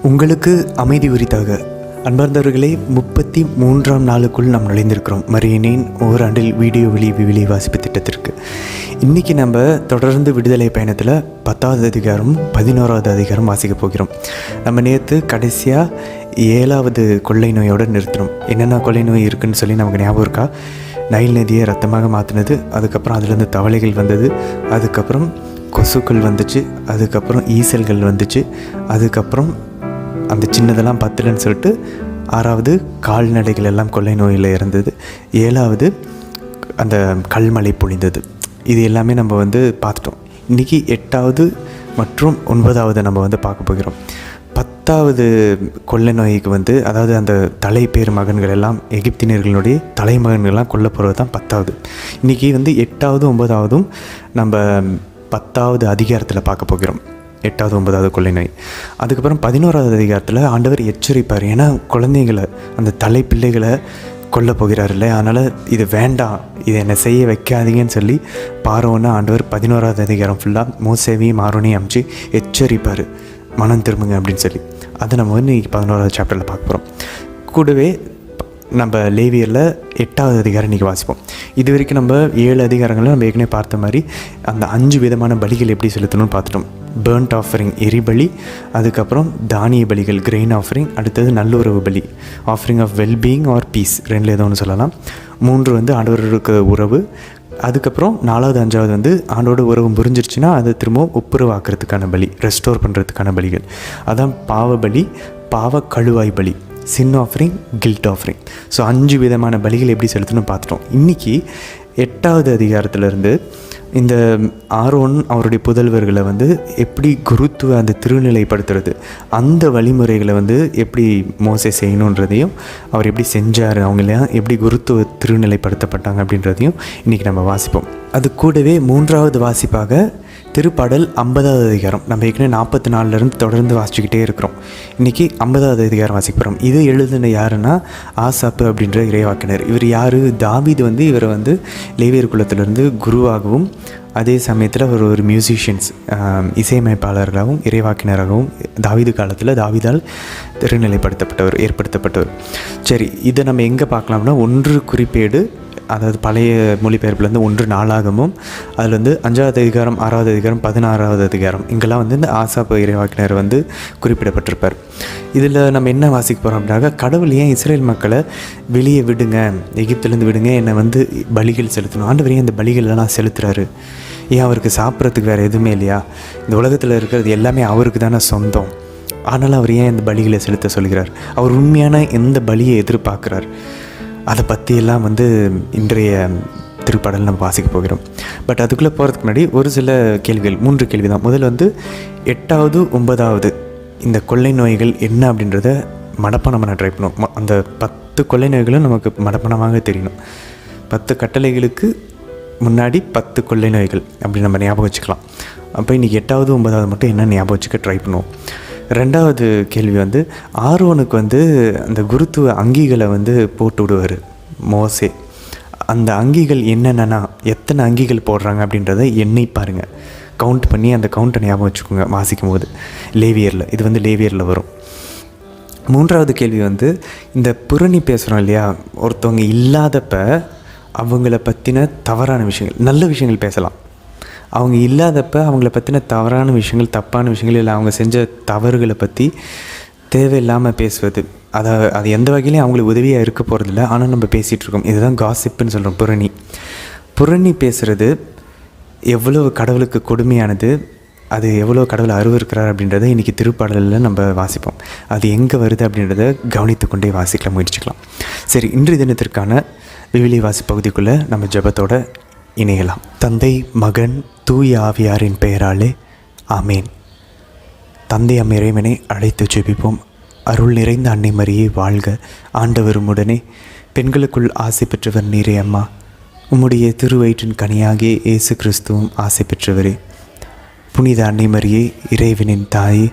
உங்களுக்கு அமைதி உரித்தாக. அன்பார்ந்தவர்களே, 33ஆம் நாளுக்குள் நாம் நுழைந்திருக்கிறோம் மரியனின் ஓராண்டில் வீடியோ விழி வாசிப்பு திட்டத்திற்கு. இன்றைக்கி நம்ம தொடர்ந்து விடுதலை பயணத்தில் 10வது அதிகாரம் 11வது அதிகாரம் வாசிக்க போகிறோம். நம்ம நேற்று கடைசியாக 7வது கொள்ளை நோயோடு நிறுத்தினோம். என்னென்ன கொள்ளை நோய் இருக்குதுன்னு சொல்லி நமக்கு ஞாபகம் இருக்கா? நைல் நதியை ரத்தமாக மாற்றினது, அதுக்கப்புறம் அதுலேருந்து தவளைகள் வந்தது, அதுக்கப்புறம் கொசுக்கள் வந்துச்சு, அதுக்கப்புறம் ஈசல்கள் வந்துச்சு, அதுக்கப்புறம் அந்த சின்னதெல்லாம் பத்தலன்னு சொல்லிட்டு 6வது கால்நடைகள் எல்லாம் கொள்ளை நோயில் இருந்தது, 7வது அந்த கல்மழை பொழிந்தது. இது எல்லாமே நம்ம பார்த்துட்டோம். இன்றைக்கி 8வது மற்றும் 9வது நம்ம பார்க்க போகிறோம். 10வது கொள்ளை நோய்க்கு அதாவது அந்த தலைப்பேர் மகன்கள் எல்லாம் எகிப்தியர்களுடைய தலைமகன்கள்லாம் கொல்ல போகிறது தான் 10வது. இன்றைக்கி 8வது 9வதும் நம்ம 10வது அதிகாரத்தில் பார்க்க போகிறோம். 8வது 9வது கொள்ளை நோய். அதுக்கப்புறம் 11வது அதிகாரத்தில் ஆண்டவர் எச்சரிப்பார். ஏன்னா குழந்தைங்களை, அந்த தலை பிள்ளைகளை கொல்ல போகிறார் இல்லை, அதனால் இது வேண்டாம், இதை என்னை செய்ய வைக்காதீங்கன்னு சொல்லி பார்வோன்னா ஆண்டவர் 11வது அதிகாரம் ஃபுல்லாக மோசேவையும் ஆரோனையும் அமைச்சு எச்சரிப்பார், மனம் திரும்புங்க அப்படின்னு சொல்லி. அதை நம்ம இன்றைக்கி 11வது சாப்டரில் பார்க்க போகிறோம். கூடவே நம்ம லேவியரில் 8வது அதிகாரம் இன்றைக்கி வாசிப்போம். இது வரைக்கும் நம்ம 7 அதிகாரங்களில் நம்ம ஏற்கனவே பார்த்த மாதிரி அந்த 5 விதமான பலிகள் எப்படி செலுத்தணும்னு பார்த்துட்டோம். பேர்ன்ட் ஆஃபரிங் எரிபலி, அதுக்கப்புறம் தானிய பலிகள் கிரெயின் ஆஃபரிங், அடுத்தது நல்லுறவு பலி offering of wellbeing or peace, ரெண்டில் ஏதோ ஒன்று சொல்லலாம். 3 ஆண்டவருக்கு உறவு, அதுக்கப்புறம் 4வது 5வது ஆண்டோட உறவு புரிஞ்சிருச்சுன்னா அதை திரும்பவும் ஒப்புரவாக்குறதுக்கான பலி, ரெஸ்டோர் பண்ணுறதுக்கான பலிகள். அதான் பாவ பலி, பாவ கழுவாய் பலி, சின் ஆஃபரிங், கில்ட் ஆஃபரிங். ஸோ 5 விதமான பலிகள் எப்படி செலுத்தணும்னு பார்த்துட்டோம். இன்றைக்கி 8வது அதிகாரத்திலேருந்து இந்த ஆரோன் அவருடைய புதல்வர்களை எப்படி குருத்துவ அந்த திருநிலைப்படுத்துறது, அந்த வழிமுறைகளை எப்படி மோசே செய்யணுன்றதையும், அவர் எப்படி செஞ்சார், அவங்களாம் எப்படி குருத்துவ திருநிலைப்படுத்தப்பட்டாங்க அப்படின்றதையும் இன்றைக்கி நம்ம வாசிப்போம். அது கூடவே 3வது வாசிப்பாக திருப்பாடல் 50வது அதிகாரம். நம்ம ஏற்கனவே 44லேருந்து தொடர்ந்து வாசிச்சுக்கிட்டே இருக்கிறோம். இன்றைக்கி 50வது அதிகாரம் வாசிக்கிறோம். இது எழுதின யாருன்னா ஆசாப்பு அப்படின்ற இறைவாக்கினர். இவர் யார்? தாவீது இவர் லேவியர் குலத்திலிருந்து குருவாகவும், அதே சமயத்தில் அவர் ஒரு மியூசிஷியன்ஸ், இசையமைப்பாளர்களாகவும் இறைவாக்கினராகவும் தாவீது காலத்தில் தாவீதால் திருநிலைப்படுத்தப்பட்டவர், ஏற்படுத்தப்பட்டவர். சரி, இதை நம்ம எங்கே பார்க்கலாம்னா 1 குறிப்பேடு, அதாவது பழைய மொழிபெயர்ப்புலேருந்து 1 நாளாகமும், அதில் 5வது அதிகாரம், 6வது அதிகாரம், 16வது அதிகாரம், இங்கெல்லாம் இந்த ஆசாப்பு இறைவாக்கினர் குறிப்பிடப்பட்டிருப்பார். இதில் நம்ம என்ன வாசிக்க போகிறோம் அப்படின்னாக்கா, கடவுள் ஏன் இஸ்ரேல் மக்களை வெளியே விடுங்க, எகிப்திலேருந்து விடுங்க, என்னை பலிகள் செலுத்தணும், ஆண்டவர் ஏன் இந்த பலிகளெல்லாம் செலுத்துகிறாரு? ஏன் அவருக்கு சாப்பிட்றதுக்கு வேறு எதுவுமே இல்லையா? இந்த உலகத்தில் இருக்கிறது எல்லாமே அவருக்கு தானே சொந்தம். ஆனாலும் அவர் ஏன் இந்த பலிகளை செலுத்த சொல்கிறார்? அவர் உண்மையான எந்த பலியை எதிர்பார்க்குறார்? அதை பற்றியெல்லாம் இன்றைய திருப்பாடல் நம்ம வாசிக்க போகிறோம். பட் அதுக்குள்ளே போகிறதுக்கு முன்னாடி ஒரு சில கேள்விகள், 3 கேள்வி தான். முதல்ல 8வது 9வது இந்த கொள்ளை நோய்கள் என்ன அப்படின்றத மனப்பாடம் பண்ண ட்ரை பண்ணுவோம். அந்த 10 கொள்ளை நோய்களும் நமக்கு மனப்பாடமாக தெரியணும். 10 கட்டளைகளுக்கு முன்னாடி 10 கொள்ளை நோய்கள் அப்படி நம்ம ஞாபகம் வச்சுக்கலாம். அப்போ இன்றைக்கி 8வது 9வது மட்டும் என்ன ஞாபகம் வச்சுக்க ட்ரை பண்ணுவோம். 2வது கேள்வி ஆரோனுக்கு அந்த குருத்துவ அங்கிகளை போட்டு விடுவார் மோசே. அந்த அங்கிகள் என்னென்னா எத்தனை அங்கிகள் போடுறாங்க அப்படின்றத எண்ணி பாருங்கள், கவுண்ட் பண்ணி அந்த கவுண்ட்டை ஞாபகம் வச்சுக்கோங்க வாசிக்கும் போது. லேவியரில் இது லேவியரில் வரும். 3வது கேள்வி இந்த புரணி பேசுகிறோம் இல்லையா, ஒருத்தவங்க இல்லாதப்ப அவங்கள பற்றின தவறான விஷயங்கள், நல்ல விஷயங்கள் பேசலாம். அவங்க இல்லாதப்ப அவங்கள பற்றின தவறான விஷயங்கள், தப்பான விஷயங்கள், இல்லை அவங்க செஞ்ச தவறுகளை பற்றி தேவையில்லாமல் பேசுவது, அது எந்த வகையிலையும் அவங்களுக்கு உதவியாக இருக்க போகிறதில்ல, ஆனால் நம்ம பேசிகிட்ருக்கோம். இதுதான் காசிப்புன்னு சொல்கிறோம். புரணி பேசுகிறது எவ்வளோ கடவுளுக்கு கொடுமையானது, அது எவ்வளோ கடவுளை அருவருக்கிறார் அப்படின்றத இன்றைக்கி திருப்பாடலில் நம்ம வாசிப்போம். அது எங்கே வருது அப்படின்றத கவனித்து கொண்டே வாசிக்கலாம், முயற்சிக்கலாம். சரி, இன்றைய தினத்திற்கான விவிலிய வாசிப்பகுதிக்குள்ளே நம்ம ஜெபத்தோட இணையலாம். தந்தை, மகன், தூய ஆவியாரின் பெயராலே ஆமேன். தந்தை இறைவனை அழைத்து ஜெபிப்போம். அருள் நிறைந்த அன்னை மரியே வாழ்க, ஆண்டவர் உம்முடனே, பெண்களுக்குள் ஆசை பெற்றவர் நீரே அம்மா. உம்முடைய திருவயிற்றின் கனியாகிய இயேசு கிறிஸ்துவும் ஆசை பெற்றவரே. புனித அன்னை மரியே, இறைவனின் தாயே,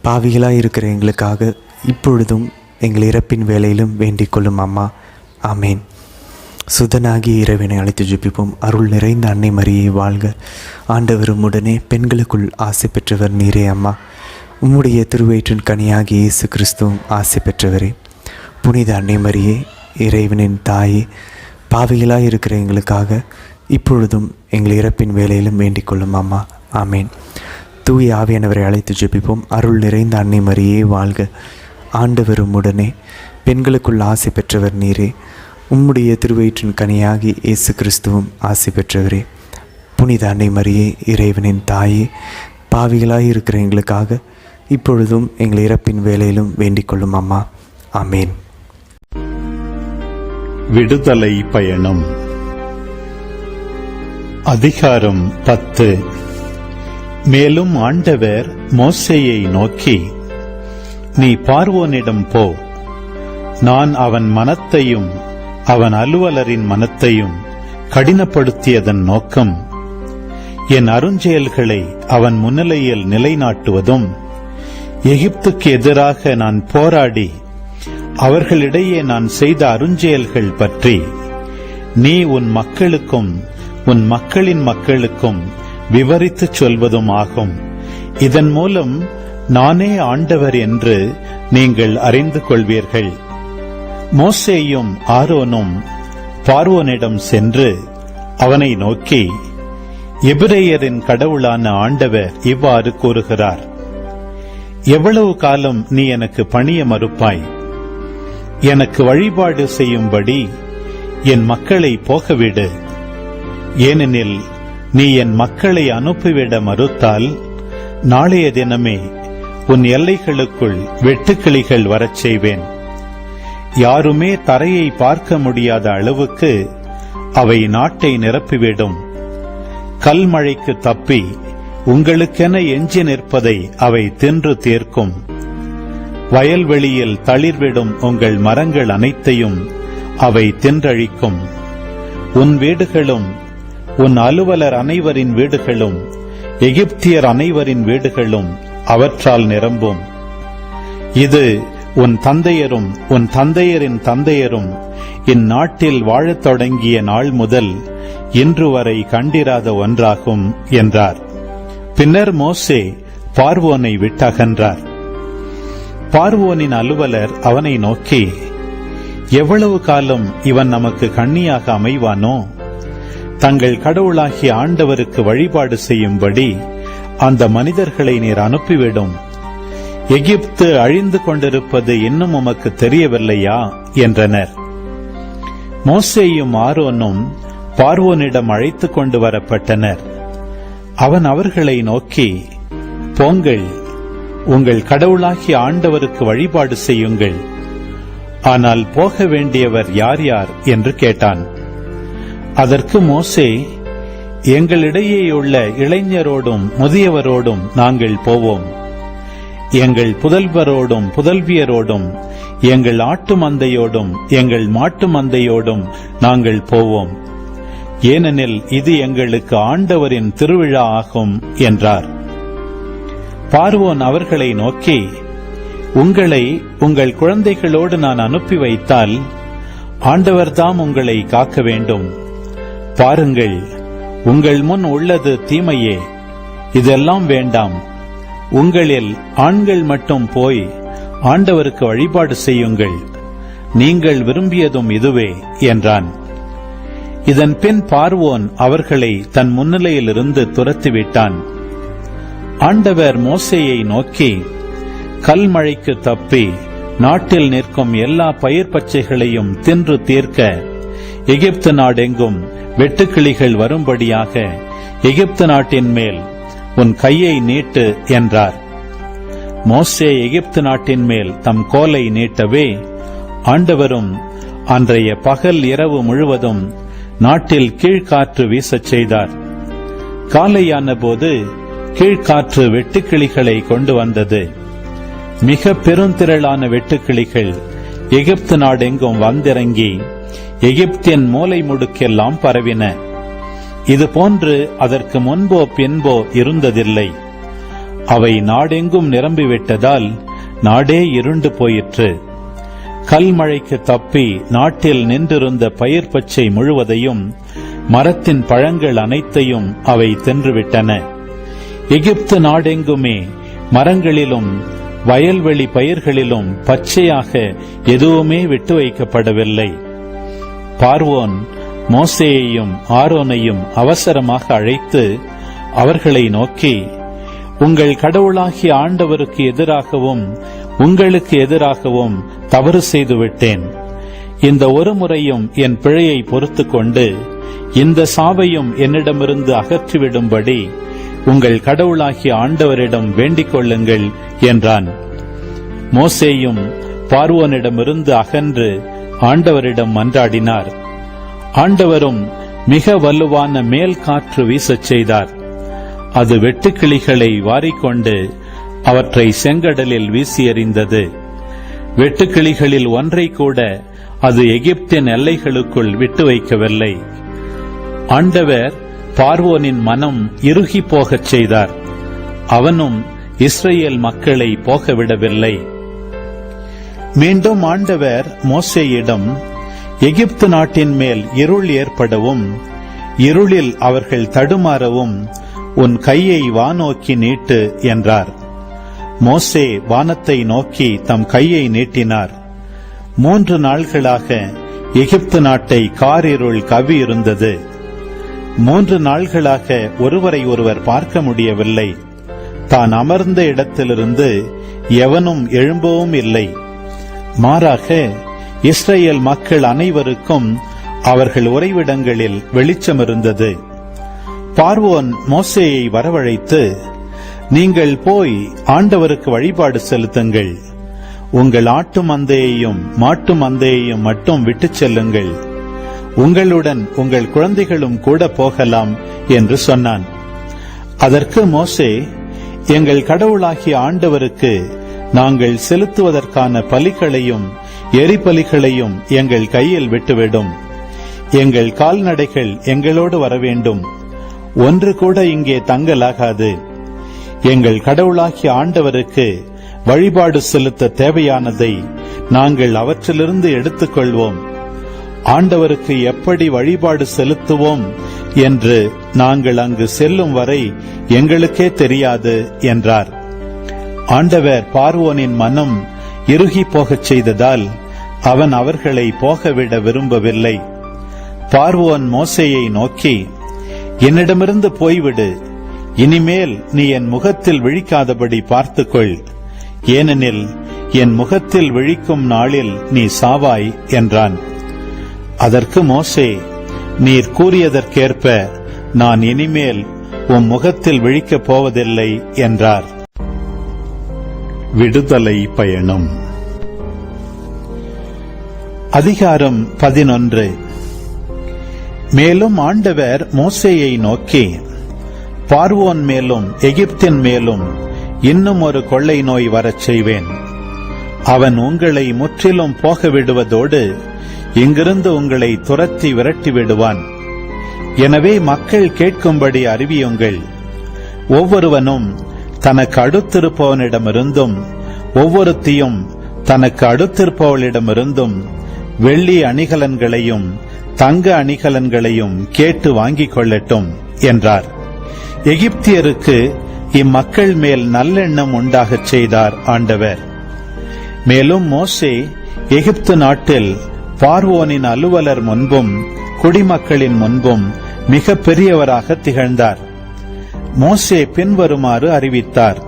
பாவிகளாக இருக்கிற எங்களுக்காக இப்பொழுதும் எங்கள் இறப்பின் வேளையிலும் வேண்டிக் கொள்ளும் அம்மா. ஆமேன். சுதனாகி இறைவனை அழைத்து ஜெபிப்போம். அருள் நிறைந்த அன்னை மரியே வாழ்க, ஆண்டவர் உம்முடனே, பெண்களுக்குள் ஆசை பெற்றவர் நீரே அம்மா. உம்முடைய திருவயிற்றின் கனியாகிய இயேசு கிறிஸ்துவும் ஆசி பெற்றவரே. புனித அன்னை மரியே, இறைவனின் தாயே, பாவிகளாய் இருக்கிற எங்களுக்காக இப்பொழுதும் எங்கள் இறப்பின் வேலையிலும் வேண்டிக் கொள்ளும் அம்மா. ஆமேன். தூய ஆவியானவரை அழைத்து ஜெபிப்போம். அருள் நிறைந்த அன்னை மரியே வாழ்க. ஆண்டவரும் உடனே பெண்களுக்குள் ஆசி பெற்றவர் நீரே. உம்முடைய திருவயிற்றின் கனியாகி இயேசு கிறிஸ்துவும் ஆசி பெற்றவரே. புனித அன்னை மரியே, இறைவனின் தாயே, பாவிகளாய் இருக்கிற எங்களுக்காக இப்பொழுதும் எங்கள் இறப்பின் வேலையிலும் வேண்டிக் கொள்ளும் அம்மா. ஆமேன். விடுதலை பயணம். அதிகாரம் 10. மேலும் ஆண்டவர் மோசேயை நோக்கி, நீ பார்வோனிடம் போ, நான் அவன் மனத்தையும் அவன் அலுவலரின் மனத்தையும் கடினப்படுத்தியதன் நோக்கம் என் அருஞ்செயல்களை அவன் முன்னிலையில் நிலைநாட்டுவதும், எகிப்துக்கு எதிராக நான் போராடி அவர்களிடையே நான் செய்த அருஞ்செயல்கள் பற்றி நீ உன் மக்களுக்கும் உன் மக்களின் மக்களுக்கும் விவரித்துச் சொல்வதும் ஆகும். இதன் மூலம் நானே ஆண்டவர் என்று நீங்கள் அறிந்து கொள்வீர்கள். மோசேயும் ஆரோனும் பார்வோனிடம் சென்று அவனை நோக்கி, எபிரேயரின் கடவுளான ஆண்டவர் இவ்வாறு கூறுகிறார், எவ்வளவு காலம் நீ எனக்கு பணிய மறுப்பாய்? எனக்கு வழிபாடு செய்யும்படி என் மக்களை போகவிடு. ஏனெனில் நீ என் மக்களை அனுப்பிவிட மறுத்தால் நாளைய தினமே உன் எல்லைகளுக்குள் வெட்டுக்கிளிகள் வரச் செய்வேன். யாருமே தரையை பார்க்க முடியாத அளவுக்கு அவை நாட்டை நிரப்பிவிடும். கல்மழைக்கு தப்பி உங்களுக்கென எஞ்சி நிற்பதை அவை தின்று தீர்க்கும். வயல்வெளியில் தளிர்விடும் உங்கள் மரங்கள் அனைத்தையும் அவை தின்றழிக்கும். உன் வீடுகளும் உன் அலுவலர் அனைவரின் வீடுகளும் எகிப்தியர் அனைவரின் வீடுகளும் அவற்றால் நிரம்பும். இது உன் தந்தையரும் உன் தந்தையரின் தந்தையரும் இந்நாட்டில் வாழத் தொடங்கிய நாள் முதல் இன்று வரை கண்டிராத ஒன்றாகும் என்றார். பின்னர் மோசே பார்வோனை விட்டகன்றார். பார்வோனின் அலுவலர் அவனை நோக்கி, எவ்வளவு காலம் இவன் நமக்கு கண்ணியாக அமைவானோ? தங்கள் கடவுளாகிய ஆண்டவருக்கு வழிபாடு செய்யும்படி அந்த மனிதர்களை நீர் அனுப்பிவிடும். எகிப்து அழிந்து கொண்டிருப்பது இன்னும் உமக்கு தெரியவில்லையா என்றனர். மோசேயும் ஆரோனும் பார்வோனிடம் அழைத்துக் கொண்டு வரப்பட்டனர். அவன் அவர்களை நோக்கி, போங்கள், உங்கள் கடவுளாகிய ஆண்டவருக்கு வழிபாடு செய்யுங்கள். ஆனால் போக வேண்டியவர் யார் யார் என்று கேட்டான். அதற்கு மோசே, எங்களிடையேயுள்ள இளைஞரோடும் முதியவரோடும் நாங்கள் போவோம். எங்கள் புதல்வரோடும் புதல்வியரோடும் எங்கள் ஆட்டு மந்தையோடும் எங்கள் மாட்டு மந்தையோடும் நாங்கள் போவோம். ஏனெனில் இது எங்களுக்கு ஆண்டவரின் திருவிழா ஆகும் என்றார். பார்வோன் அவர்களை நோக்கி, உங்களை உங்கள் குழந்தைகளோடு நான் அனுப்பி வைத்தால் ஆண்டவர்தாம் உங்களை காக்க வேண்டும். பாருங்கள், உங்கள் முன் உள்ளது தீமையே. இதெல்லாம் வேண்டாம். உங்களில் ஆண்கள் மட்டும் போய் ஆண்டவருக்கு வழிபாடு செய்யுங்கள். நீங்கள் விரும்பியதும் இதுவே என்றான். இதன் பின் பார்வோன் அவர்களை தன் முன்னிலையிலிருந்து துரத்திவிட்டான். ஆண்டவர் மோசேயை நோக்கி, கல்மழைக்கு தப்பி நாட்டில் நிற்கும் எல்லா பயிர் பச்சைகளையும் தின்று தீர்க்க எகிப்து நாடெங்கும் வெட்டுக்கிளிகள் வரும்படியாக எகிப்து நாட்டின் மேல் உன் கையை நீட்டு என்றார். மோசே எகிப்து நாட்டின் மேல் தம் கோலை நீட்டவே ஆண்டவரும் அன்றைய பகல் இரவு முழுவதும் நாட்டில் கீழ்காற்று வீசச் செய்தார். காலையான போது கீழ்காற்று வெட்டுக்கிளிகளை கொண்டு வந்தது. மிக பெருந்திரளான வெட்டுக்கிளிகள் எகிப்து நாடெங்கும் வந்திறங்கி எகிப்தின் மூலை முடுக்கெல்லாம் பரவின. இது போன்று அதற்கு முன்போ பின்போ இருந்ததில்லை. அவை நாடெங்கும் நிரம்பிவிட்டதால் நாடே இருண்டு போயிற்று. கல்மழைக்கு தப்பி நாட்டில் நின்றிருந்த பயிர் பச்சை முழுவதையும் மரத்தின் பழங்கள் அனைத்தையும் அவை தின்றுவிட்டன. எகிப்து நாடெங்குமே மரங்களிலும் வயல்வெளி பயிர்களிலும் பச்சையாக எதுவுமே விட்டு வைக்கப்படவில்லை. பார்வோன் மோசேயையும் ஆரோனையும் அவசரமாக அழைத்து அவர்களை நோக்கி, உங்கள் கடவுளாகிய ஆண்டவருக்கு எதிராகவும் உங்களுக்கு எதிராகவும் தவறு செய்துவிட்டேன். இந்த ஒரு முறையும் என் பிழையை பொறுத்துக் கொண்டு இந்த சாவையும் என்னிடமிருந்து அகற்றிவிடும்படி உங்கள் கடவுளாகிய ஆண்டவரிடம் வேண்டிக் கொள்ளுங்கள் என்றான். மோசேயும் பார்வோனிடமிருந்து அகன்று ஆண்டவரிடம் மன்றாடினார். ஆண்டவரும் மிக வலுவான மேல் காற்று வீசச் செய்தார். அது வெட்டுக்கிளிகளை வாரிக்கொண்டு அவற்றை செங்கடலில் வீசி எறிந்தது. வெட்டுக்கிளிகளில் ஒன்றை கூட அது எகிப்தின் எல்லைகளுக்குள் விட்டு வைக்கவில்லை. ஆண்டவர் பார்வோனின் மனம் இறுகி போகச் செய்தார். அவனும் இஸ்ரேல் மக்களை போகவிடவில்லை. மீண்டும் ஆண்டவர் மோசேயிடம், எகிப்து நாட்டின் மேல் இருள் ஏற்படவும் இருளில் அவர்கள் தடுமாறவும் உன் கையை வானோக்கி நீட்டு என்றார். மோசே வானத்தை நோக்கி தம் கையை நீட்டினார். 3 நாள்களாக எகிப்து நாட்டை காரிருள் கவி இருந்தது. 3 நாள்களாக ஒருவரை ஒருவர் பார்க்க முடியவில்லை. தான் அமர்ந்த இடத்திலிருந்து எவனும் எழும்பவும் இல்லை. மாறாக இஸ்ரேல் மக்கள் அனைவருக்கும் அவர்கள் உறைவிடங்களில் வெளிச்சம் இருந்தது. பார்வோன் மோசேயை வரவழைத்து, நீங்கள் போய் ஆண்டவருக்கு வழிபாடு செலுத்துங்கள். உங்கள் ஆட்டு மந்தையையும் மாட்டு மந்தையையும் மட்டும் விட்டுச் செல்லுங்கள். உங்களுடன் உங்கள் குழந்தைகளும் கூட போகலாம் என்று சொன்னான். அதற்கு மோசே, எங்கள் கடவுளாகிய ஆண்டவருக்கு நாங்கள் செலுத்துவதற்கான பலிகளையும் எரிபலிகளையும் எங்கள் கையில் விட்டுவிடும். எங்கள் கால்நடைகள் எங்களோடு வரவேண்டும். ஒன்று கூட இங்கே தங்கலாகாது. எங்கள் கடவுளாகிய ஆண்டவருக்கு வழிபாடு செலுத்த தேவையானதை நாங்கள் அவற்றிலிருந்து எடுத்துக்கொள்வோம். ஆண்டவருக்கு எப்படி வழிபாடு செலுத்துவோம் என்று நாங்கள் அங்கு செல்லும் வரை எங்களுக்கே தெரியாது என்றார். ஆண்டவர் பார்வோனின் மனம் இறுகி போகச் செய்ததால் அவன் அவர்களை போகவிட விரும்பவில்லை. பார்வோன் மோசேயை நோக்கி, என்னிடமிருந்து போய்விடு. இனிமேல் நீ என் முகத்தில் விழிக்காதபடி பார்த்துக்கொள். ஏனெனில் என் முகத்தில் விழிக்கும் நாளில் நீ சாவாய் என்றான். அதற்கு மோசே, நீர் கூறியதற்கேற்ப நான் இனிமேல் உம் முகத்தில் விழிக்கப் போவதில்லை என்றார். விடுதலை பயணம். அதிகாரம் 11. மேலும் ஆண்டவர் மோசேயை நோக்கி, பார்வோன் மேலும் எகிப்தின் மேலும் இன்னும் ஒரு கொள்ளை நோய் வரச் செய்வேன். அவன் உங்களை முற்றிலும் போக விடுவதோடு இங்கிருந்து உங்களை துரத்தி விரட்டி விடுவான். எனவே மக்கள் கேட்கும்படி அறிவியுங்கள். ஒவ்வொருவனும் தனக்கு அடுத்திருப்பவனிடமிருந்தும் ஒவ்வொருத்தியும் தனக்கு அடுத்திருப்பவளிடமிருந்தும் வெள்ளி அணிகலன்களையும் தங்க அணிகலன்களையும் கேட்டு வாங்கிக் கொள்ளட்டும் என்றார். எகிப்தியருக்கு இம்மக்கள் மேல் நல்லெண்ணம் உண்டாகச் செய்தார் ஆண்டவர். மேலும் மோசே எகிப்து நாட்டில் பார்வோனின் அலுவலர் முன்பும் குடிமக்களின் முன்பும் மிக பெரியவராக திகழ்ந்தார். மோசே பின்வருமாறு அறிவித்தார்.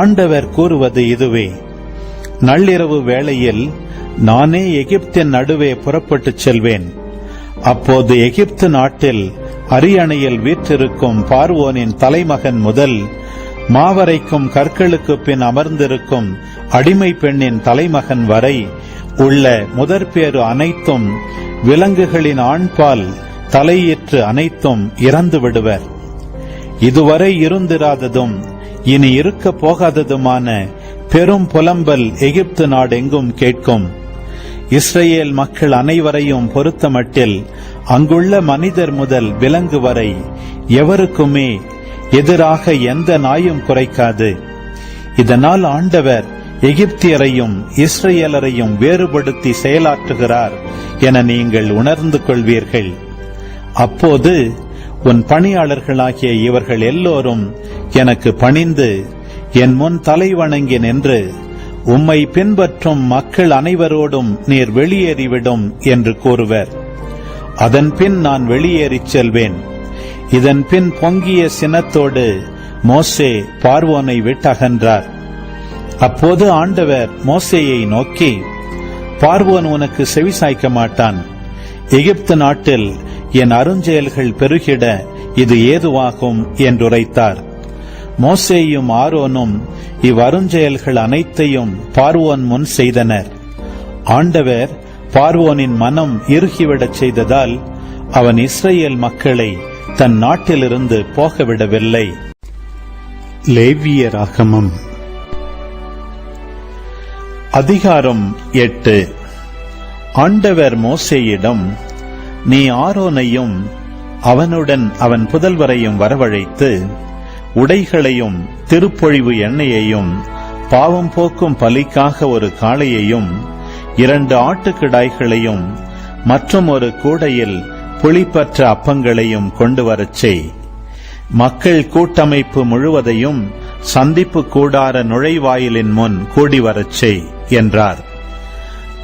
ஆண்டவர் கூறுவது இதுவே: நள்ளிரவு வேளையில் நானே எகிப்தின் நடுவே புறப்பட்டுச் செல்வேன். அப்போது எகிப்து நாட்டில் அரியணையில் வீற்றிருக்கும் பார்வோனின் தலைமகன் முதல் மாவரைக்கும் கற்களுக்கு பின் அமர்ந்திருக்கும் அடிமை பெண்ணின் தலைமகன் வரை உள்ள முதற்பேறு அனைத்தும் விலங்குகளின் ஆண்பால் தலையீற்று அனைத்தும் இறந்து விடுவர். இதுவரை இருந்திராததும் இனி இருக்க போகாததுமான பெரும் புலம்பல் எகிப்து நாடெங்கும் கேட்கும். இஸ்ரேல் மக்கள் அனைவரையும் பொறுத்தமட்டில் அங்குள்ள மனிதர் முதல் விலங்கு வரை எவருக்குமே எதிராக எந்த நாயும் குறைக்காது. இதனால் ஆண்டவர் எகிப்தியரையும் இஸ்ரேலரையும் வேறுபடுத்தி செயலாற்றுகிறார் என நீங்கள் உணர்ந்து கொள்வீர்கள். அப்போது உன் பணியாளர்களாகிய இவர்கள் எல்லோரும் எனக்கு பணிந்து என் முன் தலை வணங்கி நின்று உம்மை பின்பற்றும் மக்கள் அனைவரோடும் நீர் வெளியேறிவிடும் என்று கூறுவர். அதன் பின் நான் வெளியேறிச் செல்வேன். இதன் பின் பொங்கிய சினத்தோடு மோசே பார்வோனை விட்டகன்றார். அப்போது ஆண்டவர் மோசேயை நோக்கி, பார்வோன் உனக்கு செவிசாய்க்க மாட்டான். எகிப்து நாட்டில் என் அருஞ்செயல்கள் பெருகிட இது ஏதுவாகும் என்றுரைத்தார். மோசேயும் ஆரோனும் இவ்வருஞ்செயல்கள் அனைத்தையும் பார்வோன் முன் செய்தனர். ஆண்டவர் பார்வோனின் மனம் இறுகிவிடச் செய்ததால் அவன் இஸ்ரேல் மக்களை தன் நாட்டிலிருந்து போகவிடவில்லை. லேவியராகமம் அதிகாரம் 8. ஆண்டவர் மோசேயிடம், நீ ஆரோனையும் அவனுடன் அவன் புதல்வரையும் வரவழைத்து உடைகளையும் திருப்பொழிவு எண்ணெயையும் பாவம் போக்கும் பலிக்காக ஒரு காளையையும் 2 ஆட்டுக்கிடாய்களையும் மற்றும் ஒரு கூடையில் புளிப்பற்ற அப்பங்களையும் கொண்டு வரச் செய். மக்கள் கூட்டமைப்பு முழுவதையும் சந்திப்பு கூடார நுழைவாயிலின் முன் கூடி வரச் செய் என்றார்.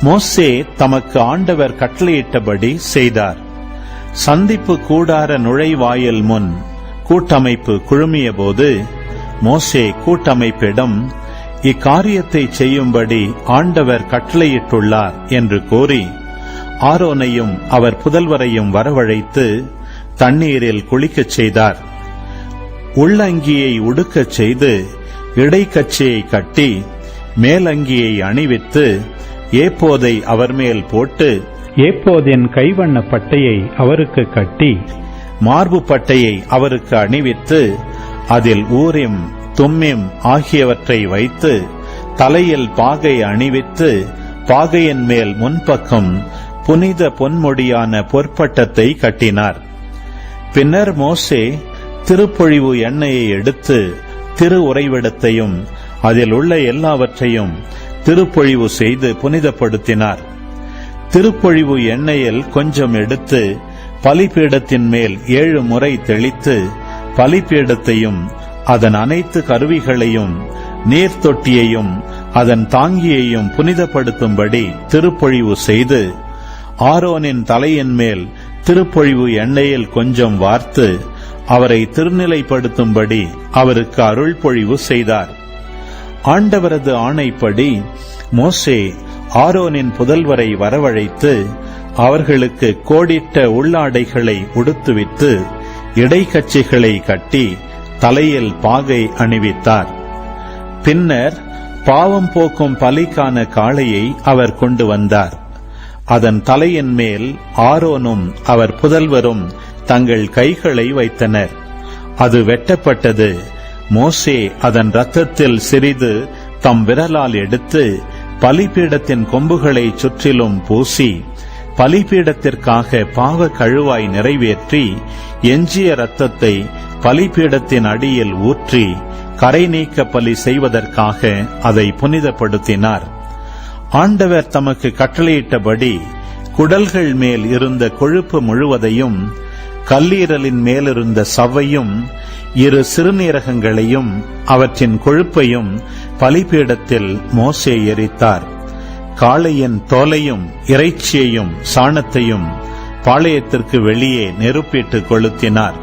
மோசே தமக்கு ஆண்டவர் கட்டளையிட்டபடி செய்தார். சந்திப்பு கூடார நுழைவாயில் முன் கூட்டமைப்பு குழுமிய போது மோசே கூட்டமைப்பிடம், இக்காரியத்தை செய்யும்படி ஆண்டவர் கட்டளையிட்டுள்ளார் என்று கூறி ஆரோனையும் அவர் புதல்வரையும் வரவழைத்து தண்ணீரில் குளிக்கச் செய்தார். உள்ளங்கியை உடுக்கச் செய்து இடைக்கச்சையை கட்டி மேலங்கியை அணிவித்து ஏப்போதை அவர் மேல் போட்டு ஏப்போதின் கைவண்ண பட்டையை அவருக்கு கட்டி மார்பு பட்டையை அவருக்கு அணிவித்து அதில் ஊரிம் தும்மிம் ஆகியவற்றை வைத்து தலையில் பாகை அணிவித்து பாகையின் மேல் முன்பக்கம் புனித பொன்முடியான பொற்பட்டத்தை கட்டினார். பின்னர் மோசே திருப்பொழிவு எண்ணெயை எடுத்து திரு உறைவிடத்தையும் அதில் உள்ள எல்லாவற்றையும் திருப்பொழிவு செய்து புனிதப்படுத்தினார். திருப்பொழிவு எண்ணெயில் கொஞ்சம் எடுத்து பலிபீடத்தின் மேல் 7 முறை தெளித்து பலிபீடத்தையும் அதன் அனைத்து கருவிகளையும் நீர்த்தொட்டியையும் அதன் தாங்கியையும் புனிதப்படுத்தும்படி திருப்பொழிவு செய்து ஆரோனின் தலையின் மேல் திருப்பொழிவு எண்ணெயில் கொஞ்சம் வார்த்து அவரை திருநிலைப்படுத்தும்படி அவருக்கு அருள் பொழிவு செய்தார். ஆண்டவரது ஆணைப்படி மோசே ஆரோனின் புதல்வரை வரவழைத்து அவர்களுக்கு கோடிட்ட உள்ளாடைகளை உடுத்துவித்து இடைக்கச்சைகளை கட்டி தலையில் பாகை அணிவித்தார். பின்னர் பாவம் போக்கும் பலிக்கான காளையை அவர் கொண்டு வந்தார். அதன் தலையின் மேல் ஆரோனும் அவர் புதல்வரும் தங்கள் கைகளை வைத்தனர். அது வெட்டப்பட்டது. மோசே அதன் இரத்தத்தில் சிறிது தம் விரலால் எடுத்து பலிபீடத்தின் கொம்புகளை சுற்றிலும் பூசி பலிபீடத்திற்காக பாவ கழுவாய் நிறைவேற்றி எஞ்சிய இரத்தத்தை பலிபீடத்தின் அடியில் ஊற்றி கரை நீக்க பலி செய்வதற்காக அதை புனிதப்படுத்தினார். ஆண்டவர் தமக்கு கட்டளையிட்டபடி குடல்கள் மேல் இருந்த கொழுப்பு முழுவதையும் கல்லீரலின் மேலிருந்த சவ்வையும் 2 சிறுநீரகங்களையும் அவற்றின் கொழுப்பையும் பலிபீடத்தில் மோசே எரித்தார். காளையின் தோலையும் இறைச்சியையும் சாணத்தையும் பாளையத்திற்கு வெளியே நெருப்பிட்டு கொளுத்தினார்.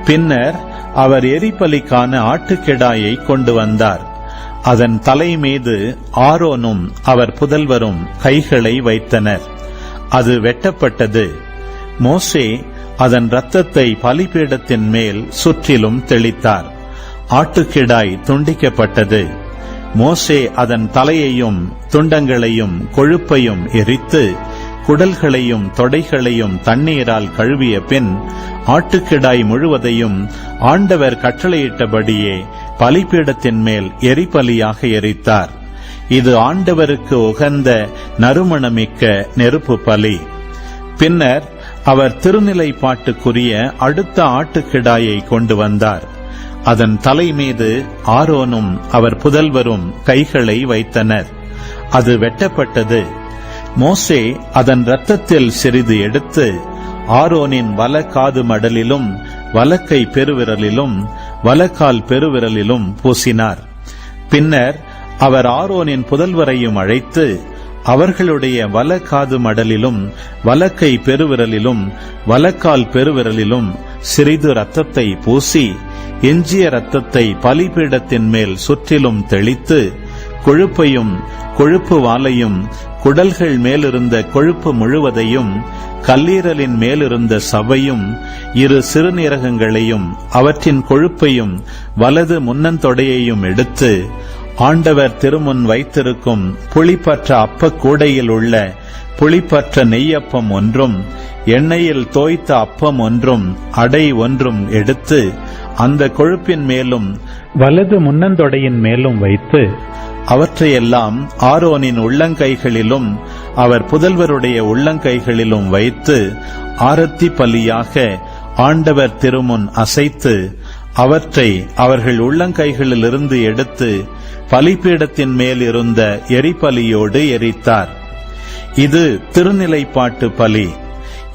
பின்னர் அவர் எரிபலிக்கான ஆட்டுக்கிடாயை கொண்டு வந்தார். அதன் தலை மீது ஆரோனும் அவர் புதல்வரும் கைகளை வைத்தனர். அது வெட்டப்பட்டது. மோசே அதன் இரத்தத்தை பலிபீடத்தின் மேல் சுற்றிலும் தெளித்தார். ஆட்டுக்கிடாய் துண்டிக்கப்பட்டது. மோசே அதன் தலையையும் துண்டங்களையும் கொழுப்பையும் எரித்து குடல்களையும் தொடைகளையும் தண்ணீரால் கழுவிய பின் ஆட்டுக்கிடாய் முழுவதையும் ஆண்டவர் கட்டளையிட்டபடியே பலிபீடத்தின் மேல் எரிபலியாக எரித்தார். இது ஆண்டவருக்கு உகந்த நறுமணமிக்க நெருப்பு பலி. பின்னர் அவர் திருநிலைப்பாட்டுக்குரிய அடுத்த ஆட்டுக்கிடாயை கொண்டு வந்தார். அதன் தலை மீது ஆரோனும் அவர் புதல்வரும் கைகளை வைத்தனர். அது வெட்டப்பட்டது. மோசே அதன் இரத்தத்தில் சிறிது எடுத்து ஆரோனின் வலக்காது மடலிலும் வலக்கை பெருவிரலிலும் வலக்கால் பெருவிரலிலும் பூசினார். பின்னர் அவர் ஆரோனின் புதல்வரையும் அழைத்து அவர்களுடைய வலக்காது மடலிலும் வலக்கை பெருவிரலிலும் வலக்கால் பெருவிரலிலும் சிறிது இரத்தத்தை பூசி எஞ்சிய இரத்தத்தை பலிபீடத்தின் மேல் சுற்றிலும் தெளித்து கொழுப்பையும் கொழுப்பு வாலையும் குடல்கள் மேலிருந்த கொழுப்பு முழுவதையும் கல்லீரலின் மேலிருந்த சவையும் இரு சிறுநீரகங்களையும் அவற்றின் கொழுப்பையும் வலது முன்னந்தொடையையும் எடுத்து ஆண்டவர் திருமுன் வைத்திருக்கும் புளிப்பற்ற அப்ப கூடையில் உள்ள புளிப்பற்ற நெய்யப்பம் ஒன்றும் எண்ணெயில் தோய்த்த அப்பம் ஒன்றும் அடை ஒன்றும் எடுத்து அந்த கொழுப்பின் மேலும் வலது முன்னந்தொடையின் மேலும் வைத்து அவற்றையெல்லாம் ஆரோனின் உள்ளங்கைகளிலும் அவர் புதல்வருடைய உள்ளங்கைகளிலும் வைத்து ஆரத்தி பலியாக ஆண்டவர் திருமுன் அசைத்து அவற்றை அவர்கள் உள்ளங்கைகளிலிருந்து எடுத்து பலிபீடத்தின் மேல் இருந்த எரிபலியோடு எரித்தார். இது திருநிலைப்பாட்டு பலி.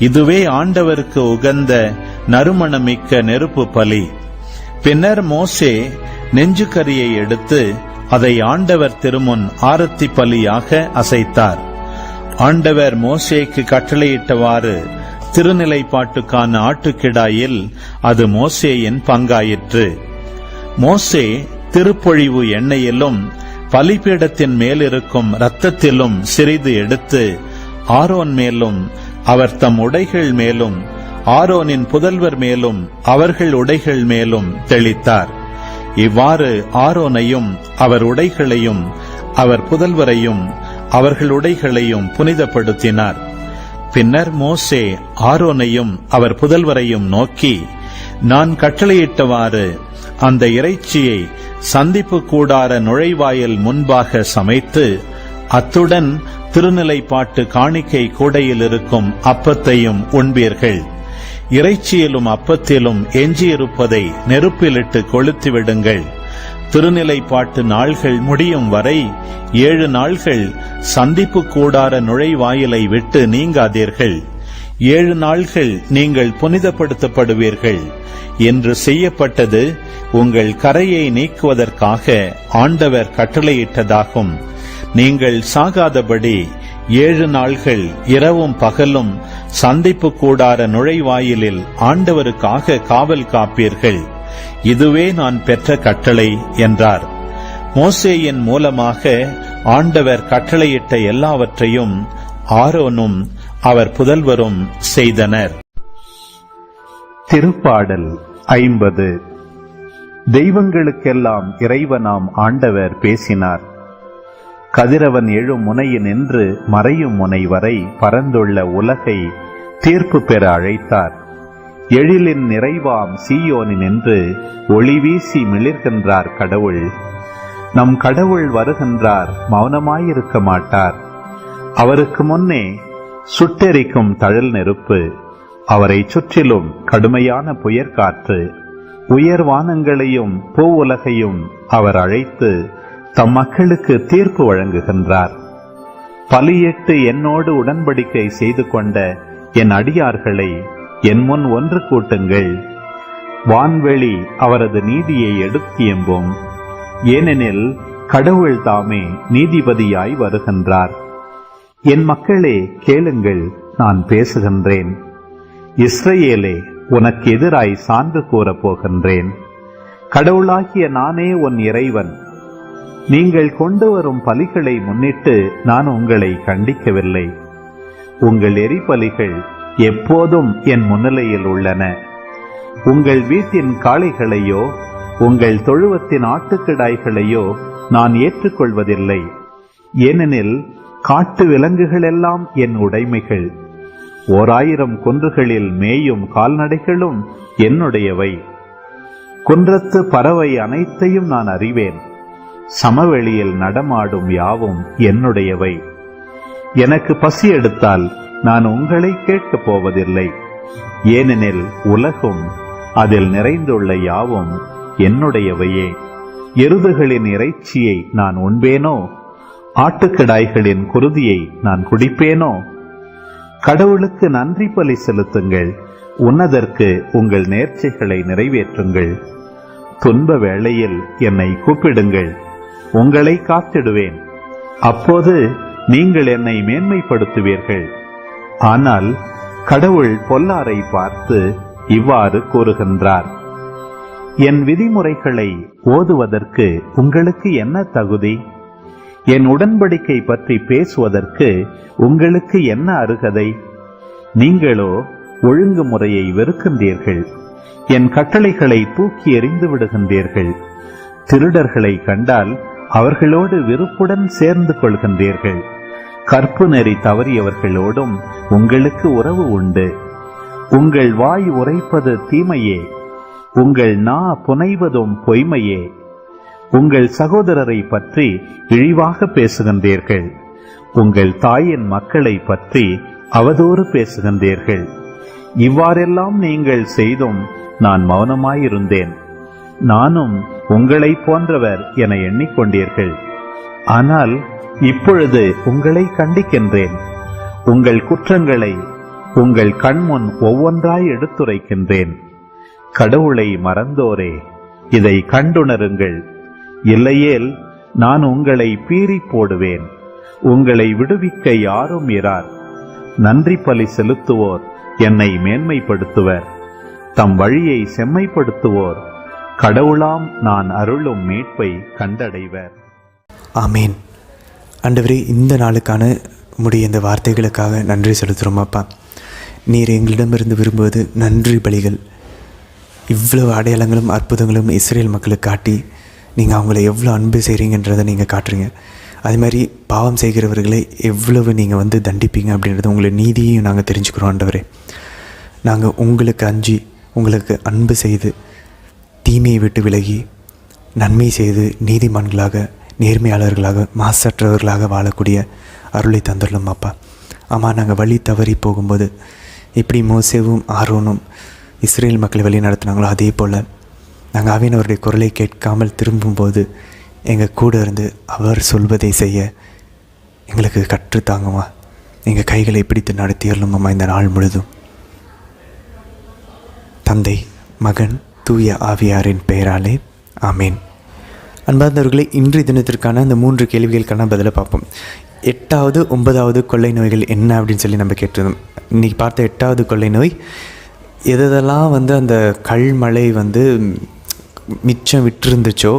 இதுவே ஆண்டவருக்கு உகந்த நறுமணமிக்க நெருப்பு பலி. பின்னர் மோசே நெஞ்சுக்கரியை எடுத்து அதை ஆண்டவர் திருமுன் ஆரத்தி பலியாக அசைத்தார். ஆண்டவர் மோசேக்கு கட்டளையிட்டவாறு திருநிலைப்பாட்டுக்கான ஆட்டுக்கிடாயில் அது மோசேயின் பங்காயிற்று. மோசே திருப்பொழிவு எண்ணெயிலும் பலிபீடத்தின் மேலிருக்கும் இரத்தத்திலும் சிறிது எடுத்து ஆரோன் மேலும் அவர் தம் உடைகள் மேலும் ஆரோனின் புதல்வர் மேலும் அவர்கள் உடைகள் மேலும் தெளித்தார். இவ்வாறு ஆரோனையும் அவர் உடைகளையும் அவர் புதல்வரையும் அவர்கள் உடைகளையும் புனிதப்படுத்தினார். பின்னர் மோசே ஆரோனையும் அவர் புதல்வரையும் நோக்கி, நான் கட்டளையிட்டவாறு அந்த இறைச்சியை சந்திப்பு கூடார நுழைவாயில் முன்பாக சமைத்து அத்துடன் திருநிலைப்பாட்டு காணிக்கை கூடையில் இருக்கும் அப்பத்தையும் உண்பீர்கள். இறைச்சியிலும் அப்பத்திலும் எஞ்சியிருப்பதை நெருப்பிலிட்டு கொளுத்திவிடுங்கள். திருநிலைப்பாட்டு நாள்கள் முடியும் வரை 7 நாள்கள் சந்திப்பு கூடார நுழைவாயிலை விட்டு நீங்காதீர்கள். 7 நாள்கள் நீங்கள் புனிதப்படுத்தப்படுவீர்கள் என்று செய்யப்பட்டது உங்கள் கரையை நீக்குவதற்காக ஆண்டவர் கட்டளையிட்டதாகும். நீங்கள் சாகாதபடி 7 நாள்கள் இரவும் பகலும் சந்திப்பு கூடார நுழைவாயிலில் ஆண்டவருக்காக காவல் காப்பீர்கள். இதுவே நான் பெற்ற கட்டளை என்றார். மோசேயின் மூலமாக ஆண்டவர் கட்டளையிட்ட எல்லாவற்றையும் ஆரோனும் அவர் புதல்வரும் செய்தனர். திருப்பாடல் 50. தெய்வங்களுக்கெல்லாம் இறைவனாம் ஆண்டவர் பேசினார். கதிரவன் எழும் முனையினின்று மறையும் முனை வரை பரந்துள்ள உலகை தீர்ப்பு பெற அழைத்தார். எழிலின் நிறைவாம் சீயோனினின்று ஒளி வீசி மிளிர்கின்றார் கடவுள். நம் கடவுள் வருகின்றார், மௌனமாயிருக்க மாட்டார். அவருக்கு முன்னே சுட்டெரிக்கும் தழல் நெருப்பு, அவரை சுற்றிலும் கடுமையான புயற்காற்று. உயர்வானங்களையும் பூ உலகையும் அவர் அழைத்து தம் மக்களுக்கு தீர்ப்பு வழங்குகின்றார். பலியிட்டு என்னோடு உடன்படிக்கை செய்து கொண்ட என் அடியார்களை என் முன் ஒன்று கூட்டுங்கள். வான்வெளி அவரது நீதியை எடுத்தியம்பும். ஏனெனில் கடவுள் தாமே நீதிபதியாய் வருகின்றார். என் மக்களே கேளுங்கள், நான் பேசுகின்றேன். இஸ்ரவேலே, உனக்கு எதிராய் சான்று கூறப் போகின்றேன். கடவுளாகிய நானே உன் இறைவன். நீங்கள் கொண்டு வரும் பலிகளை முன்னிட்டு நான் உங்களை கண்டிக்கவில்லை. உங்கள் எரிபலிகள் எப்போதும் என் முன்னிலையில் உள்ளன. உங்கள் வீட்டின் காளைகளையோ உங்கள் தொழுவத்தின் ஆட்டுக்கிடாய்களையோ நான் ஏற்றுக்கொள்வதில்லை. ஏனெனில் காட்டு விலங்குகளெல்லாம் என் உடைமைகள். 1000 குன்றுகளில் மேயும் கால்நடைகளும் என்னுடையவை. குன்றத்து பறவை அனைத்தையும் நான் அறிவேன். சமவெளியில் நடமாடும் யாவும் என்னுடையவை. எனக்கு பசி எடுத்தால் நான் உங்களை கேட்கப் போவதில்லை. ஏனெனில் உலகும் அதில் நிறைந்துள்ள யாவும் என்னுடையவையே. எருதுகளின் இறைச்சியை நான் உண்பேனோ? ஆட்டுக்கிடாய்களின் குருதியை நான் குடிப்பேனோ? கடவுளுக்கு நன்றி பலி செலுத்துங்கள். உன்னதற்கு உங்கள் நேர்ச்சைகளை நிறைவேற்றுங்கள். துன்ப வேளையில் என்னை கூப்பிடுங்கள். உங்களை காத்திடுவேன். அப்போது நீங்கள் என்னை மேன்மைப்படுத்துவீர்கள். ஆனால் கடவுள் பொல்லாரை பார்த்து இவ்வாறு கூறுகின்றார்: என் விதிமுறைகளை ஓதுவதற்கு உங்களுக்கு என்ன தகுதி? என் உடன்படிக்கை பற்றி பேசுவதற்கு உங்களுக்கு என்ன அருகதை? நீங்களோ ஒழுங்குமுறையை வெறுக்கின்றீர்கள். என் கட்டளைகளை தூக்கி எறிந்து விடுகின்றீர்கள். திருடர்களை கண்டால் அவர்களோடு விருப்புடன் சேர்ந்து கொள்கின்றீர்கள். கற்பு நெறி தவறியவர்களோடும் உங்களுக்கு உறவு உண்டு. உங்கள் வாய் உரைப்பது தீமையே, உங்கள் நா புனைவதும் பொய்மையே. உங்கள் சகோதரரை பற்றி இழிவாக பேசுகின்றீர்கள். உங்கள் தாயின் மக்களை பற்றி அவதூறு பேசுகின்றீர்கள். இவ்வாறெல்லாம் நீங்கள் செய்தும் நான் மௌனமாயிருந்தேன். நானும் உங்களை போன்றவர் என எண்ணிக்கொண்டீர்கள். ஆனால் இப்பொழுது உங்களை கண்டிக்கின்றேன். உங்கள் குற்றங்களை உங்கள் கண்முன் ஒவ்வொன்றாய் எடுத்துரைக்கின்றேன். கடவுளை மறந்தோரே, இதை கண்டுணருங்கள். இல்லையேல் நான் உங்களை பீறி போடுவேன். உங்களை விடுவிக்க யாரும் இரார். நன்றி பலி செலுத்துவோர் என்னை மேன்மைப்படுத்துவர். தம் வழியை செம்மைப்படுத்துவோர் கடவுளாம் நான் அருளும் மீட்பை கண்டடைவர். ஆமேன். ஆண்டவரே, இந்த நாளுக்கான உம்முடைய இந்த வார்த்தைகளுக்காக நன்றி செலுத்துகிறோம் அப்பா. நீர் எங்களிடமிருந்து விரும்புவது நன்றி பலிகள். இவ்வளவு அடையாளங்களும் அற்புதங்களும் இஸ்ரேல் மக்களுக்கு காட்டி நீங்கள் அவங்கள எவ்வளோ அன்பு செய்கிறீங்கன்றதை நீங்கள் காட்டுறீங்க. அதே மாதிரி பாவம் செய்கிறவர்களை எவ்வளவு நீங்கள் தண்டிப்பீங்க அப்படின்றத உங்களை நீதியையும் நாங்கள் தெரிஞ்சுக்கிறோம். ஆண்டவரே, நாங்கள் உங்களுக்கு அஞ்சி உங்களுக்கு அன்பு செய்து தீமையை விட்டு விலகி நன்மை செய்து நீதிமான்களாக நேர்மையாளர்களாக மாசற்றவர்களாக வாழக்கூடிய அருளை தந்துள்ளோம் அப்பா. ஆமாம், நாங்கள் வழி தவறி போகும்போது எப்படி மோசேவும் ஆரோனும் இஸ்ரேல் மக்களை வழி நடத்தினாங்களோ அதே போல் நாங்கள் ஆவியானவருடைய குரலை கேட்காமல் திரும்பும்போது எங்கள் கூட இருந்து அவர் சொல்வதை செய்ய எங்களுக்கு கற்றுத்தாங்கம்மா. எங்கள் கைகளை பிடித்து நடத்தியறலும்மா இந்த நாள் முழுதும். தந்தை, மகன், தூய ஆவியாரின் பெயராலே ஆமேன். அன்பார்ந்தவர்களே, இன்றைய தினத்திற்கான அந்த 3 கேள்விகளுக்கான பதிலை பார்ப்போம். 8வது 9வது கொள்ளை நோய்கள் என்ன அப்படின்னு சொல்லி நம்ம கேட்டிருந்தோம். இன்றைக்கி பார்த்த 8வது கொள்ளை நோய் எதெல்லாம் அந்த கல்மழை மிச்சம் விட்டுருந்துச்சோ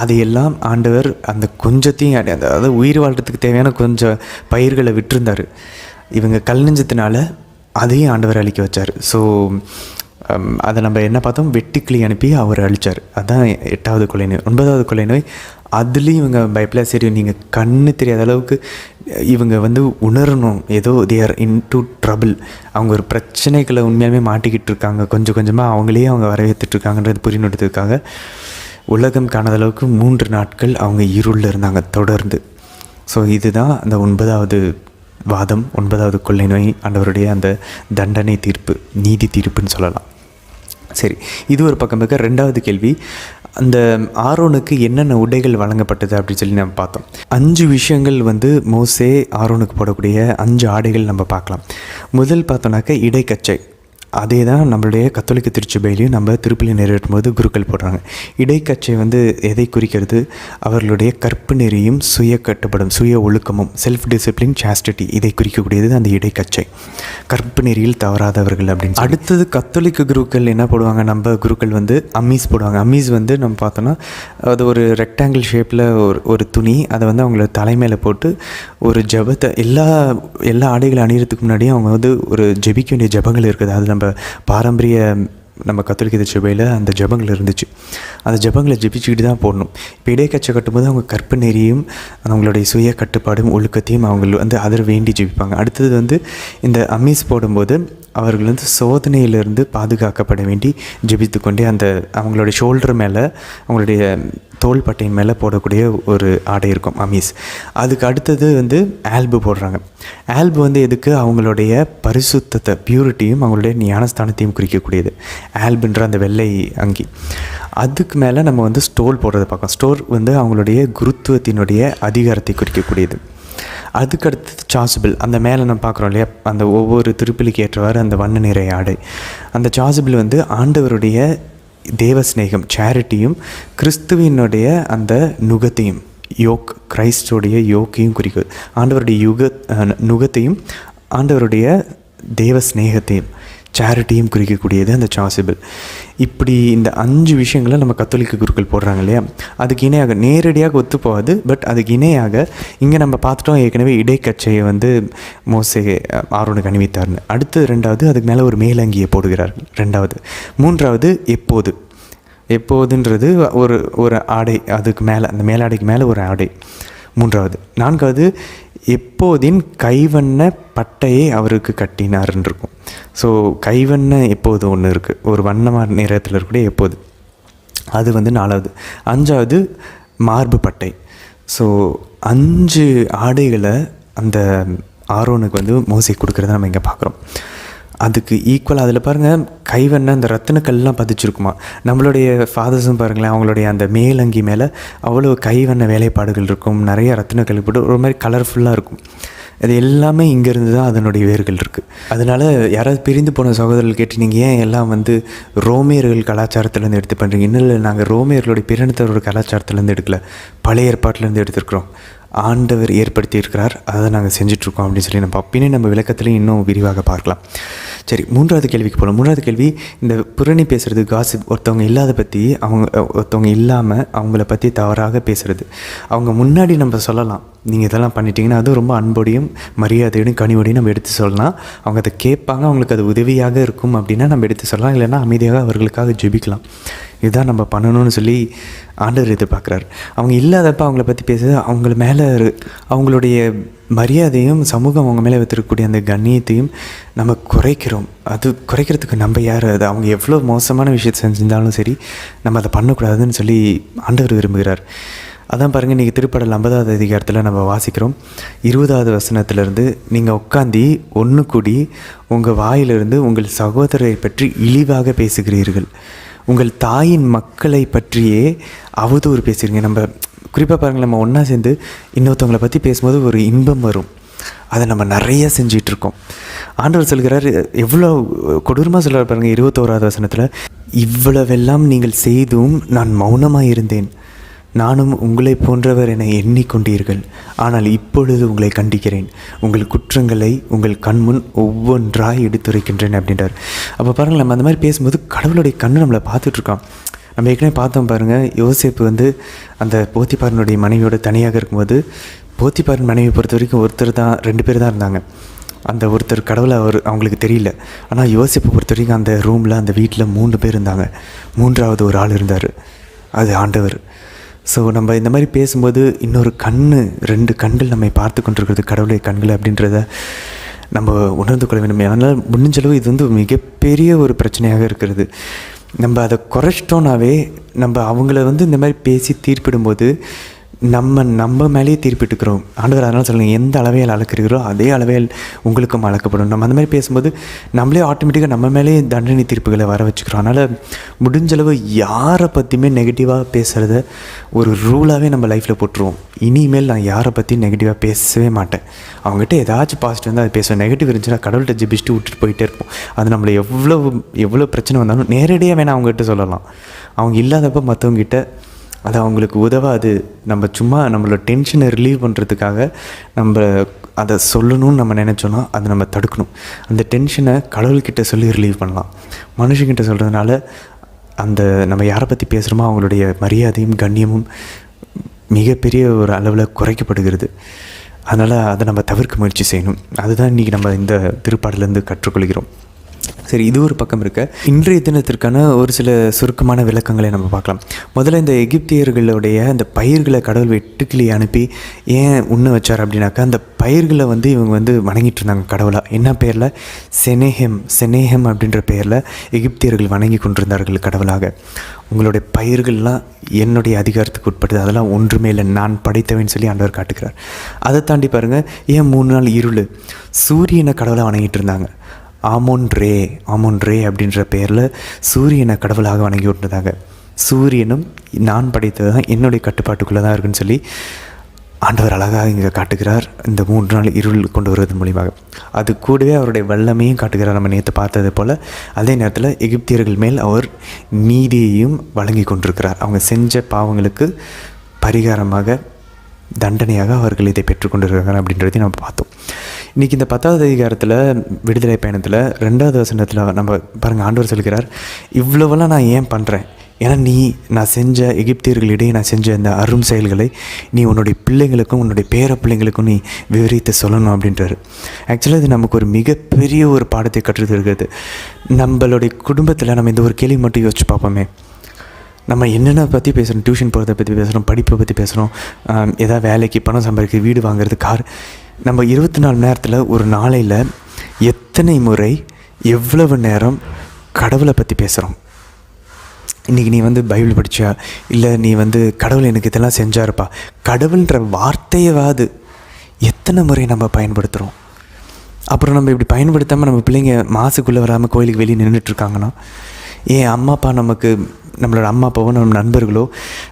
அதையெல்லாம் ஆண்டவர் அந்த கொஞ்சத்தையும், அதாவது உயிர் வாழ்கிறதுக்கு தேவையான கொஞ்சம் பயிர்களை விட்டுருந்தார். இவங்க கல் நெஞ்சத்தினால அதையும் ஆண்டவர் அழிக்க வச்சார். ஸோ அதை நம்ம என்ன பார்த்தோம், வெட்டுக்கிளி அனுப்பி அவர் அழித்தார். அதுதான் 8வது கொள்ளை நோய். 9வது கொள்ளை நோய், அதுலேயும் இவங்க பயப்பில் சரி நீங்கள் கண்ணு தெரியாத அளவுக்கு இவங்க உணரணும் ஏதோ they are in to trouble, அவங்க ஒரு பிரச்சனைகளை உண்மையாலுமே மாட்டிக்கிட்டு இருக்காங்க, கொஞ்சம் கொஞ்சமாக அவங்களே அவங்க வரவேற்றுட்ருக்காங்கன்றது புரியணுன்றதுக்காக உலகம் காணாத அளவுக்கு 3 நாட்கள் அவங்க இருளில் இருந்தாங்க தொடர்ந்து. ஸோ இதுதான் அந்த 9வது வாதம், 9வது கொள்ளை நோய், ஆண்டவருடைய அந்த தண்டனை தீர்ப்பு, நீதி தீர்ப்புன்னு சொல்லலாம். சரி, இது ஒரு பக்கம் இருக்க. 2வது கேள்வி, அந்த ஆரோனுக்கு என்னென்ன உடைகள் வழங்கப்பட்டது அப்படின்னு சொல்லி நம்ம பார்த்தோம். 5 விஷயங்கள் மோசே ஆரோனுக்கு போடக்கூடிய 5 ஆடைகள் நம்ம பார்க்கலாம். முதல் பார்த்தோன்னாக்க இடைக்கச்சை. அதே தான் நம்மளுடைய கத்தோலிக்க திருச்சபையிலையும் நம்ம திருப்பலி நிறைவேற்றும் போது குருக்கள் போடுறாங்க. இடைக்கச்சை எதை குறிக்கிறது? அவர்களுடைய கற்பு நெறியும் சுய கட்டுப்படும் சுய ஒழுக்கமும், செல்ஃப் டிசிப்ளின், சாஸ்டிட்டி, இதை குறிக்கக்கூடியது அந்த இடைக்கச்சை. கற்பு நெறியில் தவறாதவர்கள் அப்படின்னு. அடுத்தது கத்தோலிக்க குருக்கள் என்ன போடுவாங்க? நம்ம குருக்கள் அம்மீஸ் போடுவாங்க. அம்மீஸ் நம்ம பார்த்தோன்னா அது ஒரு ரெக்டாங்கிள் ஷேப்பில் ஒரு துணி, அதை அவங்களோட தலைமையில் போட்டு ஒரு ஜபத்தை எல்லா ஆடைகளை அணிகிறதுக்கு முன்னாடியும் அவங்க ஒரு ஜெபிக்க வேண்டிய ஜபங்கள் இருக்குது. அது நம்ம பாரம்பரிய நம்ம கத்தோலிக்க திருச்சபையில் அந்த ஜபங்கள் இருந்துச்சு. அந்த ஜபங்களை ஜெபிச்சுக்கிட்டு தான் போடணும். இப்போ இடைக்கச்சை கட்டும்போது அவங்க கற்பு நெறியும் அவங்களுடைய சுய கட்டுப்பாடும் ஒழுக்கத்தையும் அவங்க அதில் வேண்டி ஜெபிப்பாங்க. அடுத்தது இந்த அம்மீஸ் போடும்போது அவர்கள் சோதனையிலிருந்து பாதுகாக்கப்பட வேண்டி ஜெபித்து கொண்டே அந்த அவங்களுடைய ஷோல்டர் மேலே, அவங்களுடைய தோள்பட்டையின் மேலே போடக்கூடிய ஒரு ஆடை இருக்கும் அமீஸ். அதுக்கு அடுத்தது ஆல்பு போடுறாங்க. ஆல்பு எதுக்கு? அவங்களுடைய பரிசுத்தத்தை, பியூரிட்டியும் அவங்களுடைய ஞானஸ்தானத்தையும் குறிக்கக்கூடியது ஆல்புன்ற அந்த வெள்ளை அங்கி. அதுக்கு மேலே நம்ம ஸ்டோல் போடுறதை பார்க்கலாம். ஸ்டோர் அவங்களுடைய குருத்துவத்தினுடைய அதிகாரத்தை குறிக்கக்கூடியது. அதுக்கடுத்தது சாசுபிள். அந்த மேலே நம்ம பார்க்குறோம் இல்லையா, அந்த ஒவ்வொரு திருப்பலிக்கு ஏற்றவாறு அந்த வண்ண நிறை ஆடை. அந்த சாசுபிள் ஆண்டவருடைய தேவ ஸ்நேகம், சேரிட்டியும், கிறிஸ்துவினுடைய அந்த நுகத்தையும், யோக், கிரைஸ்டோடைய யோக்கையும் குறிக்குது. ஆண்டவருடைய நுகத்தையும் ஆண்டவருடைய தேவ ஸ்நேகத்தையும் சேரிட்டியும் குறிக்கக்கூடியது அந்த சாசிபிள். இப்படி இந்த 5 விஷயங்களை நம்ம கத்தோலிக்க குருக்கள் போடுறாங்க இல்லையா, அதுக்கு இணையாக நேரடியாக ஒத்து போகாது. பட் அதுக்கு இணையாக இங்கே நம்ம பார்த்துட்டோம் ஏற்கனவே இடைக்கச்சையை வந்து மோசே ஆரோனுக்கு அணிவித்தார்னு. அடுத்து 2வது அதுக்கு மேலே ஒரு மேலங்கியை போடுகிறார்கள். 2வது. 3வது எப்போதுன்றது ஒரு ஆடை, அதுக்கு மேலே அந்த மேலாடைக்கு மேலே ஒரு ஆடை 3வது. 4வது எப்போதின் கைவண்ண பட்டையை அவருக்கு கட்டினார்ன்னு இருக்கும். ஸோ கைவண்ண எப்போது ஒன்று இருக்குது, ஒரு வண்ணமான நிறத்தில் இருக்கக்கூடிய எப்போது, அது வந்து 4வது. 5வது மார்பு பட்டை. ஸோ 5 ஆடைகளை அந்த ஆரோனுக்கு வந்து மோசே கொடுக்குறத நம்ம இங்கே பார்க்குறோம். அதுக்கு ஈக்குவலாக அதில் பாருங்கள், கைவண்ண அந்த ரத்தினக்கல்லாம் பதிச்சிருக்குமா. நம்மளுடைய ஃபாதர்ஸும் பாருங்களேன், அவங்களுடைய அந்த மேலங்கி மேலே அவ்வளோ கைவண்ண வேலைப்பாடுகள் இருக்கும், நிறைய ரத்தினக்கல் போட்டு ஒரு மாதிரி கலர்ஃபுல்லாக இருக்கும். அது எல்லாமே இங்கேருந்து தான் அதனுடைய வேர்கள் இருக்குது. அதனால் யாராவது பிரிந்து போன சகோதரர்கள் கேட்டு நீங்கள் ஏன் எல்லாம் வந்து ரோமியர்கள் கலாச்சாரத்துலேருந்து எடுத்து பண்ணுறீங்க? இன்னும் இல்லை, நாங்கள் ரோமியர்களுடைய பிறனத்தரோட கலாச்சாரத்துலேருந்து எடுக்கல, பழைய ஏற்பாட்டிலேருந்து எடுத்துருக்குறோம். ஆண்டவர் ஏற்படுத்தி இருக்கிறார், அதை நாங்கள் செஞ்சிட்ருக்கோம் அப்படின்னு சொல்லி நம்ம பின்னே நம்ம விளக்கத்துலேயும் இன்னும் விரிவாக பார்க்கலாம். சரி, 3வது கேள்விக்கு போகலாம். 3வது கேள்வி, இந்த புரணி பேசுகிறது, காசிப், ஒருத்தவங்க இல்லாத பற்றி ஒருத்தவங்க இல்லாமல் அவங்கள பற்றி தவறாக பேசுகிறது. அவங்க முன்னாடி நம்ம சொல்லலாம், நீங்கள் இதெல்லாம் பண்ணிட்டீங்கன்னா, அதுவும் ரொம்ப அன்போடையும் மரியாதையோடையும் கனிவோடையும் நம்ம எடுத்து சொல்லலாம். அவங்க அதை கேட்பாங்க, அவங்களுக்கு அது உதவியாக இருக்கும் அப்படின்னா நம்ம எடுத்து சொல்லலாம். இல்லைன்னா அமைதியாக அவர்களுக்காக ஜெபிக்கலாம். இதுதான் நம்ம பண்ணணும்னு சொல்லி ஆண்டவர் எதிர்பார்க்குறாரு. அவங்க இல்லாதப்ப அவங்கள பற்றி பேசுறது, அவங்கள மேலே அவங்களுடைய மரியாதையும் சமூகம் அவங்க மேலே வைத்திருக்கக்கூடிய அந்த கண்ணியத்தையும் நம்ம குறைக்கிறோம். அது குறைக்கிறதுக்கு நம்ம யார்? அது அவங்க எவ்வளோ மோசமான விஷயத்தை செஞ்சிருந்தாலும் சரி, நம்ம அதை பண்ணக்கூடாதுன்னு சொல்லி ஆண்டவர் விரும்புகிறார். அதான் பாருங்கள், இன்றைக்கி திருப்பாடல் 50வது அதிகாரத்தில் நம்ம வாசிக்கிறோம். 20வது வசனத்திலேருந்து, நீங்கள் உட்காந்தி ஒன்று கூடி உங்கள் வாயிலிருந்து உங்கள் சகோதரரை பற்றி இழிவாக பேசுகிறீர்கள், உங்கள் தாயின் மக்களை பற்றியே அவதூறு பேசுகிறீங்க. நம்ம குறிப்பாக பாருங்கள், நம்ம ஒன்றா சேர்ந்து இன்னொருத்தவங்களை பற்றி பேசும்போது ஒரு இன்பம் வரும். அதை நம்ம நிறைய செஞ்சிகிட்ருக்கோம். ஆண்டவர் சொல்கிறார், எவ்வளோ கொடூரமாக சொல்கிறார் பாருங்கள். 21வது வசனத்தில், இவ்வளவெல்லாம் நீங்கள் செய்தும் நான் மௌனமாக இருந்தேன், நானும் உங்களை போன்றவர் என எண்ணிக்கொண்டீர்கள், ஆனால் இப்பொழுது உங்களை கண்டிக்கிறேன், உங்கள் குற்றங்களை உங்கள் கண்முன் ஒவ்வொன்றாய் எடுத்துரைக்கின்றேன் அப்படின்றார். அப்போ பாருங்கள், நம்ம அந்த மாதிரி பேசும்போது கடவுளுடைய கண்ணு நம்மளை பார்த்துட்ருக்கோம். நம்ம ஏற்கனவே பார்த்தோம் பாருங்கள், யோசேப்பு வந்து அந்த போத்திபாரனுடைய மனைவியோட தனியாக இருக்கும்போது, போத்திபாரன் மனைவியை பொறுத்த வரைக்கும் ஒருத்தர் தான், 2 பேர் தான் இருந்தாங்க. அந்த ஒருத்தர் கடவுளை அவங்களுக்கு தெரியல. ஆனால் யோசேப்பை பொறுத்த வரைக்கும் அந்த ரூமில், அந்த வீட்டில் 3 பேர் இருந்தாங்க. 3வது ஒரு ஆள் இருந்தார், அது ஆண்டவர். ஸோ நம்ம இந்த மாதிரி பேசும்போது இன்னொரு 2 கண்கள் நம்மை பார்த்து கொண்டிருக்கிறது, கடவுளுடைய கண்கள் அப்படின்றத நம்ம உணர்ந்து கொள்ள வேண்டும். அதனால் முடிஞ்சளவு இது வந்து மிகப்பெரிய ஒரு பிரச்சனையாக இருக்கிறது. நம்ம அதை குறைச்சிட்டோன்னாவே, நம்ம அவங்கள வந்து இந்த மாதிரி பேசி தீர்ப்பிடும்போது நம்ம மேலேயே தீர்ப்பிட்டுக்கிறோம். ஆண்டவர் அதனால் சொல்லுங்கள், எந்த அளவையில் அளக்கிறீரோ அதே அளவையில் உங்களுக்கும் அளக்கப்படும். நம்ம அந்த மாதிரி பேசும்போது நம்மளே ஆட்டோமேட்டிக்காக நம்ம மேலேயே தண்டனை தீர்ப்புகளை வர வச்சுக்கிறோம். அதனால் முடிஞ்சளவு யாரை பற்றியுமே நெகட்டிவாக பேசுகிறத ஒரு ரூலாகவே நம்ம லைஃப்பில் போட்டுருவோம். இனிமேல் நான் யாரை பற்றி நெகட்டிவாக பேசவே மாட்டேன். அவங்ககிட்ட ஏதாச்சும் பாசிட்டிவ் இருந்தால் அது பேசுவேன். நெகட்டிவ் இருந்துச்சுன்னா கடவுள்கிட்ட ஜெபிச்சுட்டு விட்டுட்டு போயிட்டே இருப்போம். அது நம்மளை எவ்வளோ பிரச்சனை வந்தாலும் நேரடியாக வேணால் அவங்ககிட்ட சொல்லலாம். அவங்க இல்லாதப்போ மற்றவங்ககிட்ட அது அவங்களுக்கு உதவாது. நம்ம சும்மா நம்மளோட டென்ஷனை ரிலீவ் பண்ணுறதுக்காக நம்ம அதை சொல்லணும்னு நம்ம நினச்சோன்னா அதை நம்ம தடுக்கணும். அந்த டென்ஷனை கடவுள்கிட்ட சொல்லி ரிலீவ் பண்ணலாம். மனுஷங்கிட்ட சொல்கிறதுனால அந்த நம்ம யாரை பற்றி பேசுகிறோமோ அவங்களுடைய மரியாதையும் கண்ணியமும் மிகப்பெரிய ஒரு அளவில் குறைக்கப்படுகிறது. அதனால் அதை நம்ம தவிர்க்க முயற்சி செய்யணும். அதுதான் இன்றைக்கி நம்ம இந்த திருப்பாடலேருந்து கற்றுக்கொள்கிறோம். சரி, இது ஒரு பக்கம் இருக்க, இன்றைய தினத்திற்கான ஒரு சில சுருக்கமான விளக்கங்களை நம்ம பார்க்கலாம். முதல்ல இந்த எகிப்தியர்களுடைய அந்த பயிர்களை கடவுள் வெட்டுக்கிளி அனுப்பி ஏன் உண்ண வச்சார் அப்படின்னாக்கா, அந்த பயிர்களை வந்து இவங்க வந்து வணங்கிட்டு இருந்தாங்க கடவுளாக. என்ன பேரில்? செனேஹம் அப்படின்ற பேரில் எகிப்தியர்கள் வணங்கி கொண்டிருந்தார்கள் கடவுளாக. உங்களுடைய பயிர்கள்லாம் என்னுடைய அதிகாரத்துக்கு உட்பட்டது, அதெல்லாம் ஒன்றுமே இல்லை, நான் படைத்தவன் சொல்லி ஆண்டவர் காட்டுக்கிறார். அதை தாண்டி பாருங்கள், ஏன் 3 நாள் இருள்? சூரியனை கடவுளாக வணங்கிட்டு இருந்தாங்க. ஆமோன் ரே அப்படின்ற பேரில் சூரியனை கடவுளாக வணங்கி விட்டுருந்தாங்க. சூரியனும் நான் படைத்தது தான், என்னுடைய கட்டுப்பாட்டுக்குள்ளே தான் இருக்குன்னு சொல்லி ஆண்டவர் அழகாக இங்கே காட்டுகிறார். இந்த 3 நாள் இருள் கொண்டு வருவதன் மூலியமாக அது கூடவே அவருடைய வல்லமையும் காட்டுகிறார். நம்ம நேற்று பார்த்தது போல் அதே நேரத்தில் எகிப்தியர்கள் மேல் அவர் நீதியையும் வழங்கி கொண்டிருக்கிறார். அவங்க செஞ்ச பாவங்களுக்கு பரிகாரமாக தண்டனையாக அவர்கள் இதை பெற்றுக்கொண்டிருக்காங்க அப்படின்றதையும் நம்ம பார்த்தோம். இன்றைக்கி இந்த 10வது அதிகாரத்தில் விடுதலை பயணத்தில் 2வது வசனத்தில் நம்ம பாருங்கள், ஆண்டவர் சொல்கிறார், இவ்வளவெல்லாம் நான் ஏன் பண்ணுறேன், ஏன்னா நான் செஞ்ச எகிப்தியர்களிடையே நான் செஞ்ச இந்த அரும் செயல்களை நீ உன்னுடைய பிள்ளைங்களுக்கும் உன்னுடைய பேர பிள்ளைங்களுக்கும் நீ விவரித்து சொல்லணும் அப்படின்றாரு. ஆக்சுவலாக இது நமக்கு ஒரு மிகப்பெரிய ஒரு பாடத்தை கற்றுத் தருகிறது. நம்மளுடைய குடும்பத்தில் நம்ம இந்த ஒரு கேள்வி மட்டும் யோசிச்சு பார்ப்போமே, நம்ம என்னென்ன பற்றி பேசுகிறோம், டியூஷன் போகிறத பற்றி பேசுகிறோம், படிப்பை பற்றி பேசுகிறோம், ஏதாவது வேலைக்கு பணம் சம்பாதிக்க, வீடு வாங்குறது, கார். நம்ம 24 மணி நேரத்தில் ஒரு நாளையில் எத்தனை முறை எவ்வளவு நேரம் கடவுளை பற்றி பேசுகிறோம்? இன்றைக்கி நீ பைபிள் படித்தா, இல்லை நீ கடவுள் எனக்கு இதெல்லாம் செஞ்சாருப்பா, கடவுள்ன்ற வார்த்தையவாது எத்தனை முறை நம்ம பயன்படுத்துகிறோம்? அப்புறம் நம்ம இப்படி பயன்படுத்தாமல் நம்ம பிள்ளைங்க மாசுக்குள்ளே வராமல் கோயிலுக்கு வெளியே நின்றுட்டுருக்காங்கன்னா, ஏன் அம்மா அப்பா நம்மளோட அம்மா அப்பாவோ, நம்ம நண்பர்களோ,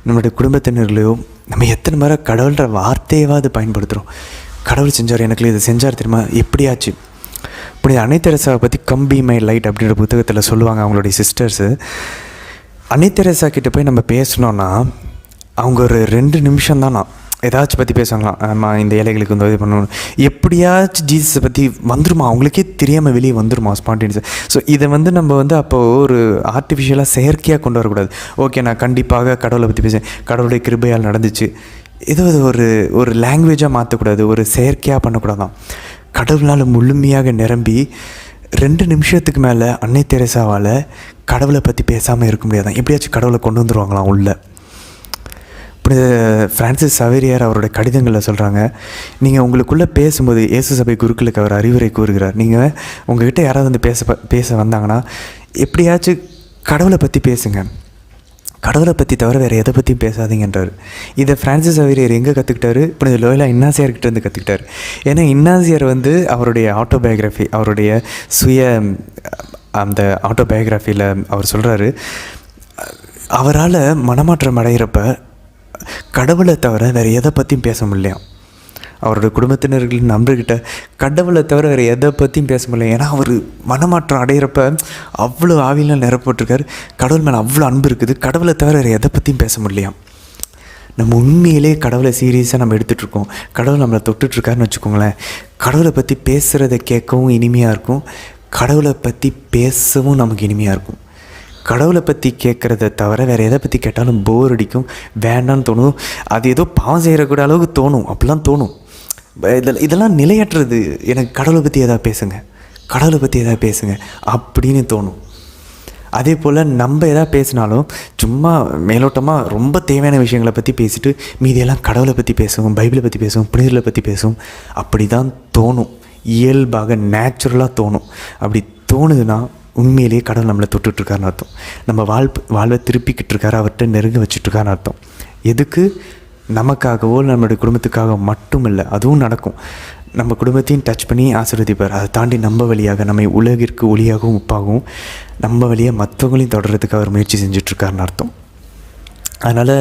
நம்மளுடைய குடும்பத்தினர்களையோ நம்ம எத்தனை முறை கடவுள்ன்ற வார்த்தையவாது பயன்படுத்துகிறோம்? கடவுள் செஞ்சார், எனக்கு இதை செஞ்சார் தெரியுமா, எப்படியாச்சு? இப்படி அன்னை தெரசாவை பற்றி கம் பி மை லைட் அப்படின்ற புத்தகத்தில் சொல்லுவாங்க அவங்களுடைய சிஸ்டர்ஸு. அன்னை தெரசா கிட்டே போய் நம்ம பேசணுன்னா அவங்க ஒரு 2 நிமிஷம் தானா ஏதாச்சும் பற்றி பேசுவாங்களாம். ஆமாம், இந்த ஏழைகளுக்கு இது பண்ணணும், எப்படியாச்சும் ஜீசஸை பற்றி வந்துருமா, அவங்களுக்கே தெரியாமல் வெளியே வந்துருமா ஸ்பான்டேனியஸ். ஸோ இதை நம்ம அப்போது ஒரு ஆர்டிஃபிஷியலாக செயற்கையாக கொண்டு வரக்கூடாது. ஓகே, நான் கண்டிப்பாக கடவுளை பற்றி பேசுகிறேன், கடவுளுடைய கிருபையால் நடந்துச்சு, ஏதோ ஒரு லாங்குவேஜாக மாற்றக்கூடாது, ஒரு செயற்கையாக பண்ணக்கூடாதான். கடவுளால் முழுமையாக நிரம்பி 2 நிமிஷத்துக்கு மேலே அன்னை தெரசாவால் கடவுளை பற்றி பேசாமல் இருக்க முடியாதான். எப்படியாச்சும் கடவுளை கொண்டு வந்துருவாங்களாம் உள்ள. இப்படி ஃப்ரான்சிஸ் சவேரியார் அவருடைய கடிதங்களில் சொல்கிறாங்க, நீங்கள் உங்களுக்குள்ளே பேசும்போது இயேசு சபை குருக்களுக்கு அவர் அறிவுரை கூறுகிறார், நீங்கள் உங்கள்கிட்ட யாராவது பேச வந்தாங்கன்னா எப்படியாச்சும் கடவுளை பற்றி பேசுங்க, கடவுளை பற்றி தவிர வேறு எதை பற்றியும் பேசாதீங்கன்றார். இதை ஃப்ரான்சிஸ் சவேரியார் எங்கே கற்றுக்கிட்டாரு? இப்படி லோயலா இன்னாசியார்கிட்ட இருந்து கற்றுக்கிட்டார். ஏன்னா இன்னாசியார் அவருடைய ஆட்டோபயோகிராஃபி, அவருடைய அந்த ஆட்டோபயோகிராஃபியில் அவர் சொல்கிறாரு, அவரால் மனமாற்றம் அடைகிறப்ப கடவுளை தவிர வேறு எதை பற்றியும் பேச முடியலையாம். அவரோட குடும்பத்தினர்கள் நண்பர்கிட்ட கடவுளை தவிர வேறு எதை பற்றியும் பேச முடியல. ஏன்னா அவர் மனமாற்றம் அடைகிறப்ப அவ்வளோ ஆவியெலாம் நிரப்பப்பட்டிருக்கார், கடவுள் மேலே அவ்வளோ அன்பு இருக்குது, கடவுளை தவிர வேறு எதை பற்றியும் பேச முடியலையாம். நம்ம உண்மையிலே கடவுளை சீரியஸாக நம்ம எடுத்துகிட்ருக்கோம், கடவுள் நம்மளை தொட்டுட்ருக்காருன்னு வச்சுக்கோங்களேன், கடவுளை பற்றி பேசுகிறத கேட்கவும் இனிமையாக இருக்கும், கடவுளை பற்றி பேசவும் நமக்கு இனிமையாக இருக்கும். கடவுளை பற்றி கேட்குறத தவிர வேறு எதை பற்றி கேட்டாலும் போர் அடிக்கும், வேண்டான்னு தோணும், அது ஏதோ பாவம் செய்கிறக்கூட அளவுக்கு தோணும், அப்படிலாம் தோணும். இதெல்லாம் நிலையற்றது. எனக்கு கடவுளை பற்றி எதாவது பேசுங்க, கடவுளை பற்றி எதாவது பேசுங்க அப்படின்னு தோணும். அதே போல் நம்ம எதாவது பேசினாலும் சும்மா மேலோட்டமாக ரொம்ப தேவையான விஷயங்களை பற்றி பேசிட்டு மீதியெல்லாம் கடவுளை பற்றி பேசுவோம், பைபிளை பற்றி பேசுவோம், புனிதர்களை பற்றி பேசுவோம். அப்படி தான் தோணும், இயல்பாக நேச்சுரலாக தோணும். அப்படி தோணுதுன்னா உண்மையிலேயே கடவுள் நம்மளை தொட்டுட்ருக்காருன்னு அர்த்தம். நம்ம வாழ்வை திருப்பிக்கிட்டு இருக்காரு, அவர்கிட்ட நெருங்க வச்சுட்ருக்காருன்னு அர்த்தம். எதுக்கு? நமக்காகவோ நம்மளுடைய குடும்பத்துக்காக மட்டும் இல்லை, அதுவும் நடக்கும். நம்ம குடும்பத்தையும் டச் பண்ணி ஆசீர்வதிப்பார். அதை தாண்டி நம்ம வழியாக நம்மை உலகிற்கு ஒளியாகவும் உப்பாகவும் நம்ம வழியாக மற்றவங்களையும் தொடர்றதுக்கு அவர் முயற்சி செஞ்சிட்ருக்காருன்னு அர்த்தம். அதனால்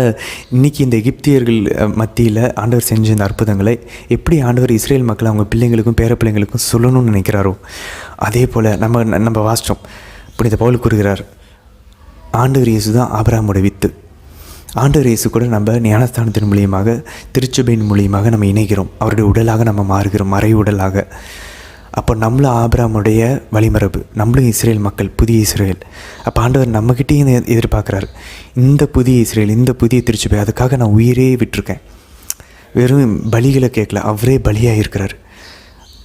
இன்றைக்கி இந்த எகிப்தியர்கள் மத்தியில் ஆண்டவர் செஞ்ச இந்த அற்புதங்களை எப்படி ஆண்டவர் இஸ்ரேல் மக்களை அவங்க பிள்ளைங்களுக்கும் பேர பிள்ளைங்களுக்கும் சொல்லணும்னு நினைக்கிறாரோ அதே போல் நம்ம வாசித்தோம். புனித பவுல் கூறுகிறார், ஆண்டவர் இயேசு தான் ஆபிரகாமோட வித்து. ஆண்டவர் இயேசு கூட நம்ம ஞானஸ்தானத்தின் மூலியமாக, திருச்சபையின் மூலியமாக நம்ம இணைகிறோம், அவருடைய உடலாக நம்ம மாறுகிறோம், மறை உடலாக. அப்போ நம்மளும் ஆபிரகாமுடைய வழிமரபு, நம்மளும் இஸ்ரேல் மக்கள், புதிய இஸ்ரேல். அப்போ ஆண்டவர் நம்மக்கிட்டேயும் எதிர்பார்க்குறாரு, இந்த புதிய இஸ்ரேல், இந்த புதிய திருச்சபை, அதுக்காக நான் உயிரே விட்டுருக்கேன். வெறும் பலிகளை கேட்கல, அவரே பலியாக இருக்கிறார்.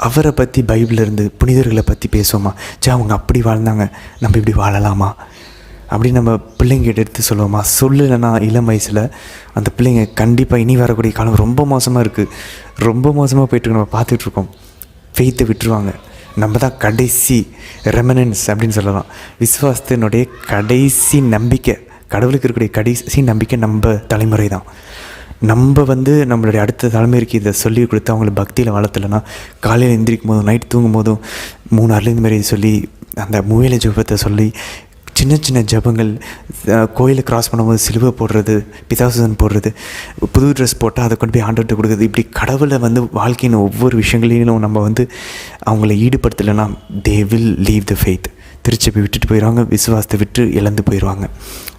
அவரை பற்றி பைபிளிலேருந்து புனிதர்களை பற்றி பேசுவோமா? அவங்க அப்படி வாழ்ந்தாங்க, நம்ம இப்படி வாழலாமா அப்படி நம்ம பிள்ளைங்கிட்ட எடுத்து சொல்லுவோமா? சொல்லலைன்னா இளம் வயசில் அந்த பிள்ளைங்க கண்டிப்பாக இனி வரக்கூடிய காலம் ரொம்ப மோசமாக இருக்குது, ரொம்ப மோசமாக போய்ட்டு நம்ம பார்த்துட்ருக்கோம். ஃபெய்த்தை விட்டுருவாங்க. நம்ம தான் கடைசி ரெமனன்ஸ் அப்படின்னு சொல்லலாம். விசுவாசத்தினுடைய கடைசி நம்பிக்கை, கடவுளுக்கு இருக்கக்கூடிய கடைசி நம்பிக்கை நம்ம தலைமுறை தான். நம்ம நம்மளுடைய அடுத்த தலைமுறைக்கு இதை சொல்லி கொடுத்து அவங்கள பக்தியில் வளர்த்தலைன்னா காலையில் எந்திரிக்கும் போதும் நைட் தூங்கும் போதும் 3 அருளின் மாதிரி சொல்லி அந்த மூவேளை ஜெபத்தை சொல்லி சின்ன சின்ன ஜபங்கள், கோயிலை கிராஸ் பண்ணும்போது சிலுவை போடுறது, பிதாசுதன் போடுறது, புது ட்ரெஸ் போட்டால் அதை கொண்டு போய் ஆண்டவர்கிட்ட கொடுக்குறது, இப்படி கடவுளை வாழ்க்கையின் ஒவ்வொரு விஷயங்களிலும் நம்ம அவங்கள ஈடுபடுத்தலைன்னா they will leave the faith. திருச்சபை விட்டுட்டு போயிடுவாங்க, விசுவாசத்தை விட்டு இழந்து போயிடுவாங்க.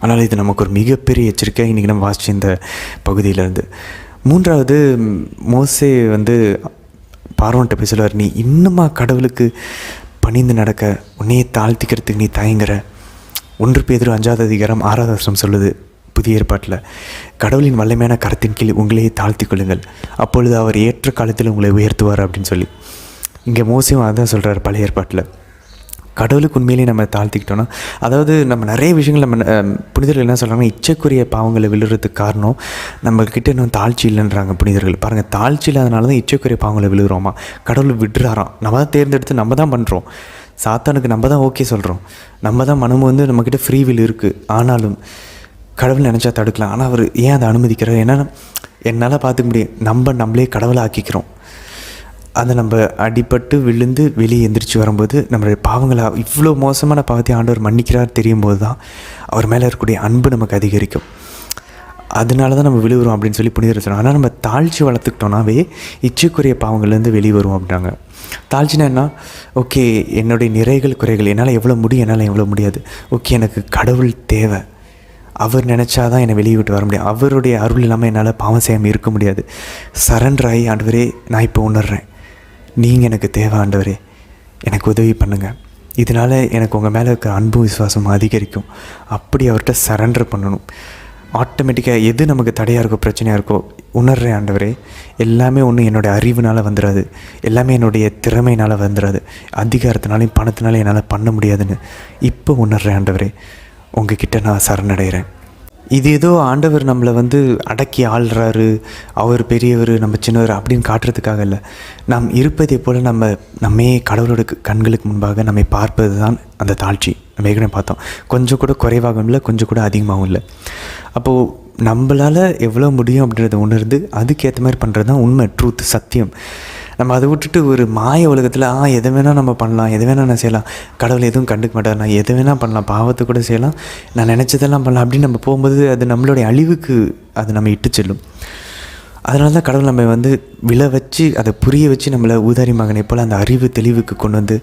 அதனால் இது நமக்கு ஒரு மிகப்பெரிய எச்சரிக்கை. இன்றைக்கி நம்ம வாசித்த இந்த பகுதியிலேருந்து மூன்றாவது மோசே வந்து பார்வோன்ட்ட போய் சொல்லுவார், நீ இன்னுமா கடவுளுக்கு பணிந்து நடக்க, உன்னையே தாழ்த்திக்கிறதுக்கு நீ தயங்குற. 1 பேதுரு 5ஆவது அதிகாரம் 6ஆவது வசனம் சொல்லுது புதிய ஏற்பாட்டில், கடவுளின் வல்லமையான கரத்தின் கீழ் உங்களையே தாழ்த்தி கொள்ளுங்கள், அப்பொழுது அவர் ஏற்ற காலத்தில் உங்களை உயர்த்துவார் அப்படின்னு சொல்லி. இங்கே மோசையும் அதான் சொல்கிறார் பழைய ஏற்பாட்டில். கடவுளுக்கு உண்மையிலேயே நம்ம தாழ்த்திக்கிட்டோன்னா, அதாவது நம்ம நிறைய விஷயங்கள் நம்ம புனிதர்கள் என்ன சொல்கிறாங்கன்னா, இச்சைக்குரிய பாவங்களை விழுறதுக்கு காரணம் நம்மக்கிட்ட இன்னும் தாழ்ச்சி இல்லைன்றாங்க புனிதர்கள். பாருங்கள், தாழ்ச்சி இல்லாதனால தான் இச்சைக்குரிய பாவங்களை விழுகிறோமா. கடவுள் விடுறாராம், நம்ம தான் தேர்ந்தெடுத்து நம்ம தான் பண்ணுறோம். சாத்தானுக்கு நம்ம தான் ஓகே சொல்கிறோம், நம்ம தான் மனம் வந்து நம்மக்கிட்ட ஃப்ரீ வில் இருக்குது. ஆனாலும் கடவுள் நினச்சா தடுக்கலாம். ஆனால் அவர் ஏன் அதை அனுமதிக்கிறார்? ஏன்னா என்னால் பார்த்துக்க முடியும், நம்மளே கடவுளை ஆக்கிக்கிறோம். அதை நம்ம அடிபட்டு விழுந்து வெளியே எந்திரிச்சு வரும்போது நம்மளுடைய பாவங்களை, இவ்வளோ மோசமான பாவத்தை ஆண்டவர் மன்னிக்கிறார் தெரியும் போது தான் அவர் மேலே இருக்கக்கூடிய அன்பு நமக்கு அதிகரிக்கும். அதனால தான் நம்ம விழுவுறோம் அப்படின்னு சொல்லி புனிதர் சொல்கிறாங்க. ஆனால் நம்ம தாழ்ச்சி வளர்த்துக்கிட்டோன்னாவே இச்சைக்குரிய பாவங்கள்லேருந்து வெளியே வருவோம் அப்படின்றாங்க. தாழ்ச்சினா என்ன? ஓகே, என்னுடைய நிறைகள் குறைகள், என்னால் எவ்வளோ முடியும், என்னால் எவ்வளோ முடியாது. ஓகே, எனக்கு கடவுள் தேவை, அவர் நினச்சாதான் என்னை வெளியே விட்டு வர முடியும். அவருடைய அருள் இல்லாமல் என்னால் பாவம் செய்யாமல் இருக்க முடியாது. சரண்டர் ஆகி, ஆண்டவரே நான் இப்போ உணர்றேன், நீங்கள் எனக்கு தேவை ஆண்டவரே, எனக்கு உதவி பண்ணுங்கள், இதனால் எனக்கு உங்கள் மேலே இருக்கிற அன்பு விசுவாசம் அதிகரிக்கும். அப்படி அவர்கிட்ட சரண்டர் பண்ணணும். ஆட்டோமேட்டிக்காக எது நமக்கு தடையாக இருக்கோ, பிரச்சனையாக இருக்கோ, உணர்றேன் ஆண்டவரே, எல்லாமே ஒன்றும் என்னுடைய அறிவுனால் வந்துடாது, எல்லாமே என்னுடைய திறமையினால் வந்துடாது, அதிகாரத்தினாலையும் பணத்தினாலையும் என்னால் பண்ண முடியாதுன்னு இப்போ உணர்றேன் ஆண்டவரே, உங்ககிட்ட நான் சரணடைகிறேன். இது ஏதோ ஆண்டவர் நம்மளை வந்து அடக்கி ஆள்றாரு, அவர் பெரியவர் நம்ம சின்னவர் அப்படின்னு காட்டுறதுக்காக இல்லை. நாம் இருப்பதை போல் நம்மையே கடவுளோட கண்களுக்கு முன்பாக நம்மை பார்ப்பது தான் அந்த தாழ்ச்சி. நம்ம ஏற்கனவே பார்த்தோம், கொஞ்சம் கூட குறைவாகவும் இல்லை, கொஞ்சம் கூட அதிகமாகவும் இல்லை. அப்போது நம்மளால் எவ்வளோ முடியும் அப்படின்றத உணர்ந்து அதுக்கேற்ற மாதிரி பண்ணுறது தான் உண்மை, ட்ரூத், சத்தியம். நம்ம அதை விட்டுட்டு ஒரு மாய உலகத்தில் எதை வேணால் நம்ம பண்ணலாம், எதை வேணால் நான் செய்யலாம், கடவுள் எதுவும் கண்டுக்க மாட்டார், நான் எதை வேணால் பண்ணலாம், பாவத்தை கூட செய்யலாம், நான் நினச்சதெல்லாம் பண்ணலாம் அப்படின்னு நம்ம போகும்போது அது நம்மளுடைய அழிவுக்கு அது நம்ம இட்டு செல்லும். அதனால தான் கடவுள் நம்ம வந்து விழ வச்சு அதை புரிய வச்சு நம்மளை ஊதாரி மகனை போல் அந்த அறிவு தெளிவுக்கு கொண்டு வந்து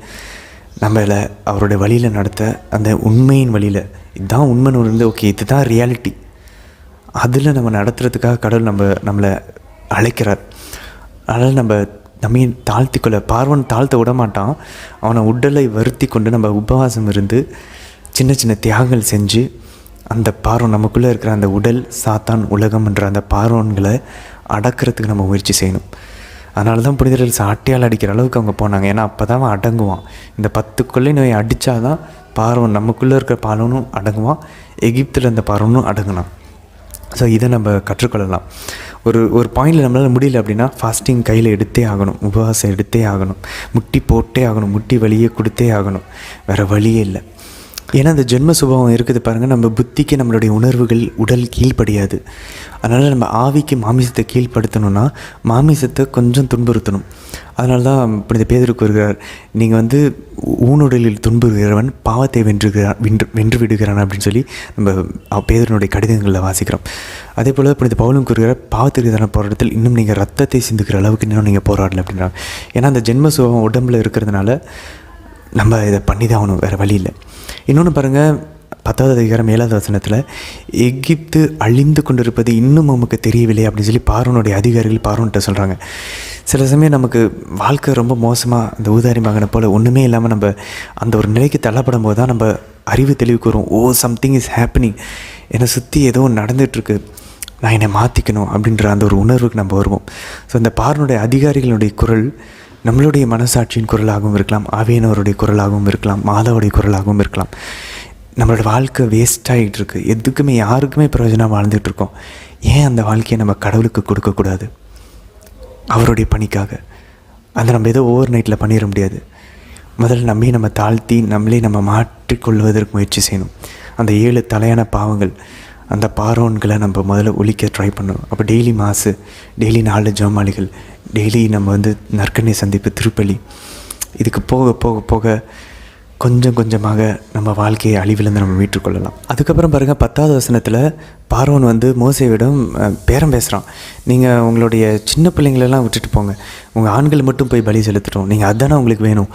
நம்மளை அவருடைய வழியில் நடத்த, அந்த உண்மையின் வழியில் இதுதான் உண்மைன்னு உணர்ந்து, ஓகே இதுதான் ரியாலிட்டி, அதில் நம்ம நடத்துறதுக்காக கடவுள் நம்மளை அழைக்கிறார். அதனால் நம்மையும் தாழ்த்திக்கொள்ள, பார்வன் தாழ்த்த விட மாட்டான். அவனை உடலை வருத்தி கொண்டு நம்ம உபவாசம் இருந்து சின்ன சின்ன தியாகங்கள் செஞ்சு அந்த பார்வன், நமக்குள்ளே இருக்கிற அந்த உடல், சாத்தான், உலகம் என்ற அந்த பார்வன்களை அடக்கிறதுக்கு நம்ம முயற்சி செய்யணும். அதனால தான் புனிதர்கள் சாட்டையால் அடிக்கிற அளவுக்கு அவங்க போனாங்க. ஏன்னா அப்போ தான் அவன் அடங்குவான். இந்த 10 கொள்ளை நோயை அடித்தா தான் பார்வன், நமக்குள்ளே இருக்கிற பார்வனும் அடங்குவான், எகிப்தில் இருந்த பார்வனும் அடங்கினான். ஸோ இதை நம்ம கற்றுக்கொள்ளலாம். ஒரு பாயிண்டில் நம்மளால் முடியல அப்படின்னா ஃபாஸ்டிங் கையில் எடுத்தே ஆகணும், உபவாசம் எடுத்தே ஆகணும், முட்டி போட்டே ஆகணும், முட்டி வலியே கொடுத்தே ஆகணும், வேறு வழியே இல்லை. ஏன்னா அந்த ஜென்ம சுபாவம் இருக்குது பாருங்கள், நம்ம புத்திக்கு நம்மளுடைய உணர்வுகள், உடல் கீழ்ப்படியாது. அதனால் நம்ம ஆவிக்கு மாமிசத்தை கீழ்ப்படுத்தணும்னா மாமிசத்தை கொஞ்சம் துன்புறுத்தணும். அதனால தான் புனித பேதுரு கூறுகிறார், நீங்கள் வந்து ஊனுடலில் துன்புறுகிறவன் பாவத்தை வென்று விடுகிறான் அப்படின்னு சொல்லி நம்ம பேதுருனுடைய கடிதங்களில் வாசிக்கிறோம். அதே போல் புனித பவுலும் கூறுகிறார், பாவத்திற்கு எதிரான போராட்டத்தில் இன்னும் நீங்கள் ரத்தத்தை சிந்துக்கிற அளவுக்கு இன்னும் நீங்கள் போராடலை அப்படின்றாங்க. ஏன்னா அந்த ஜென்ம சுபாவம் உடம்பில் இருக்கிறதுனால நம்ம இதை பண்ணி தான் ஆகணும், வேறு வழி இல்லை. இன்னொன்று பாருங்கள், 10வது அதிகாரம் 7வது வசனத்தில், எகிப்து அழிந்து கொண்டிருப்பது இன்னும் நமக்கு தெரியவில்லை அப்படின்னு சொல்லி பார்வனுடைய அதிகாரிகள் பார்வன்கிட்ட சொல்கிறாங்க. சில சமயம் நமக்கு வாழ்க்கை ரொம்ப மோசமாக, அந்த ஊதாரி மகனை போல் ஒன்றுமே இல்லாமல் நம்ம அந்த ஒரு நிலைக்கு தள்ளப்படும் போது தான் நம்ம அறிவு தெளிவுக்கு வரும். சம்திங் இஸ் ஹேப்பனிங், என்னை சுற்றி ஏதோ நடந்துகிட்ருக்கு, நான் என்னை மாற்றிக்கணும் அப்படின்ற அந்த ஒரு உணர்வுக்கு நம்ம வருவோம். ஸோ இந்த பார்வனுடைய அதிகாரிகளுடைய குரல் நம்மளுடைய மனசாட்சியின் குரலாகவும் இருக்கலாம், ஆவியானவருடைய குரலாகவும் இருக்கலாம், மாதாவுடைய குரலாகவும் இருக்கலாம். நம்மளோட வாழ்க்கை வேஸ்ட் ஆகிட்டு இருக்குது, எதுக்குமே யாருக்குமே பிரயோஜனம் வாழ்ந்துகிட்ருக்கோம். ஏன் அந்த வாழ்க்கையை நம்ம கடவுளுக்கு கொடுக்கக்கூடாது? அவருடைய பணிக்காக. அதை நம்ம ஏதோ ஓவர் நைட்டில் பண்ணிட முடியாது. முதல்ல நம்ம தாழ்த்தி நம்மளே நம்ம மாற்றிக்கொள்வதற்கு முயற்சி செய்யணும். அந்த 7 தலையான பாவங்கள், அந்த பார்வோன்களை நம்ம முதல்ல ஒழிக்க ட்ரை பண்ணணும். அப்போ டெய்லி மாசு, டெய்லி 4 ஜெபமாலைகள், டெய்லி நம்ம வந்து நற்கண்ணை சந்திப்பு, திருப்பலி, இதுக்கு போக போக போக கொஞ்சம் கொஞ்சமாக நம்ம வாழ்க்கையை அழிவிலேருந்து நம்ம மீட்டுக்கொள்ளலாம். அதுக்கப்புறம் பாருங்கள், 10வது வசனத்தில் பார்வோன் வந்து மோசேவிடம் பேரம் பேசுகிறான். நீங்கள் உங்களுடைய சின்ன பிள்ளைங்களெல்லாம் விட்டுட்டு போங்க, உங்கள் ஆண்கள் மட்டும் போய் பலி செலுத்திட்டோம், நீங்கள் அதுதானே உங்களுக்கு வேணும்.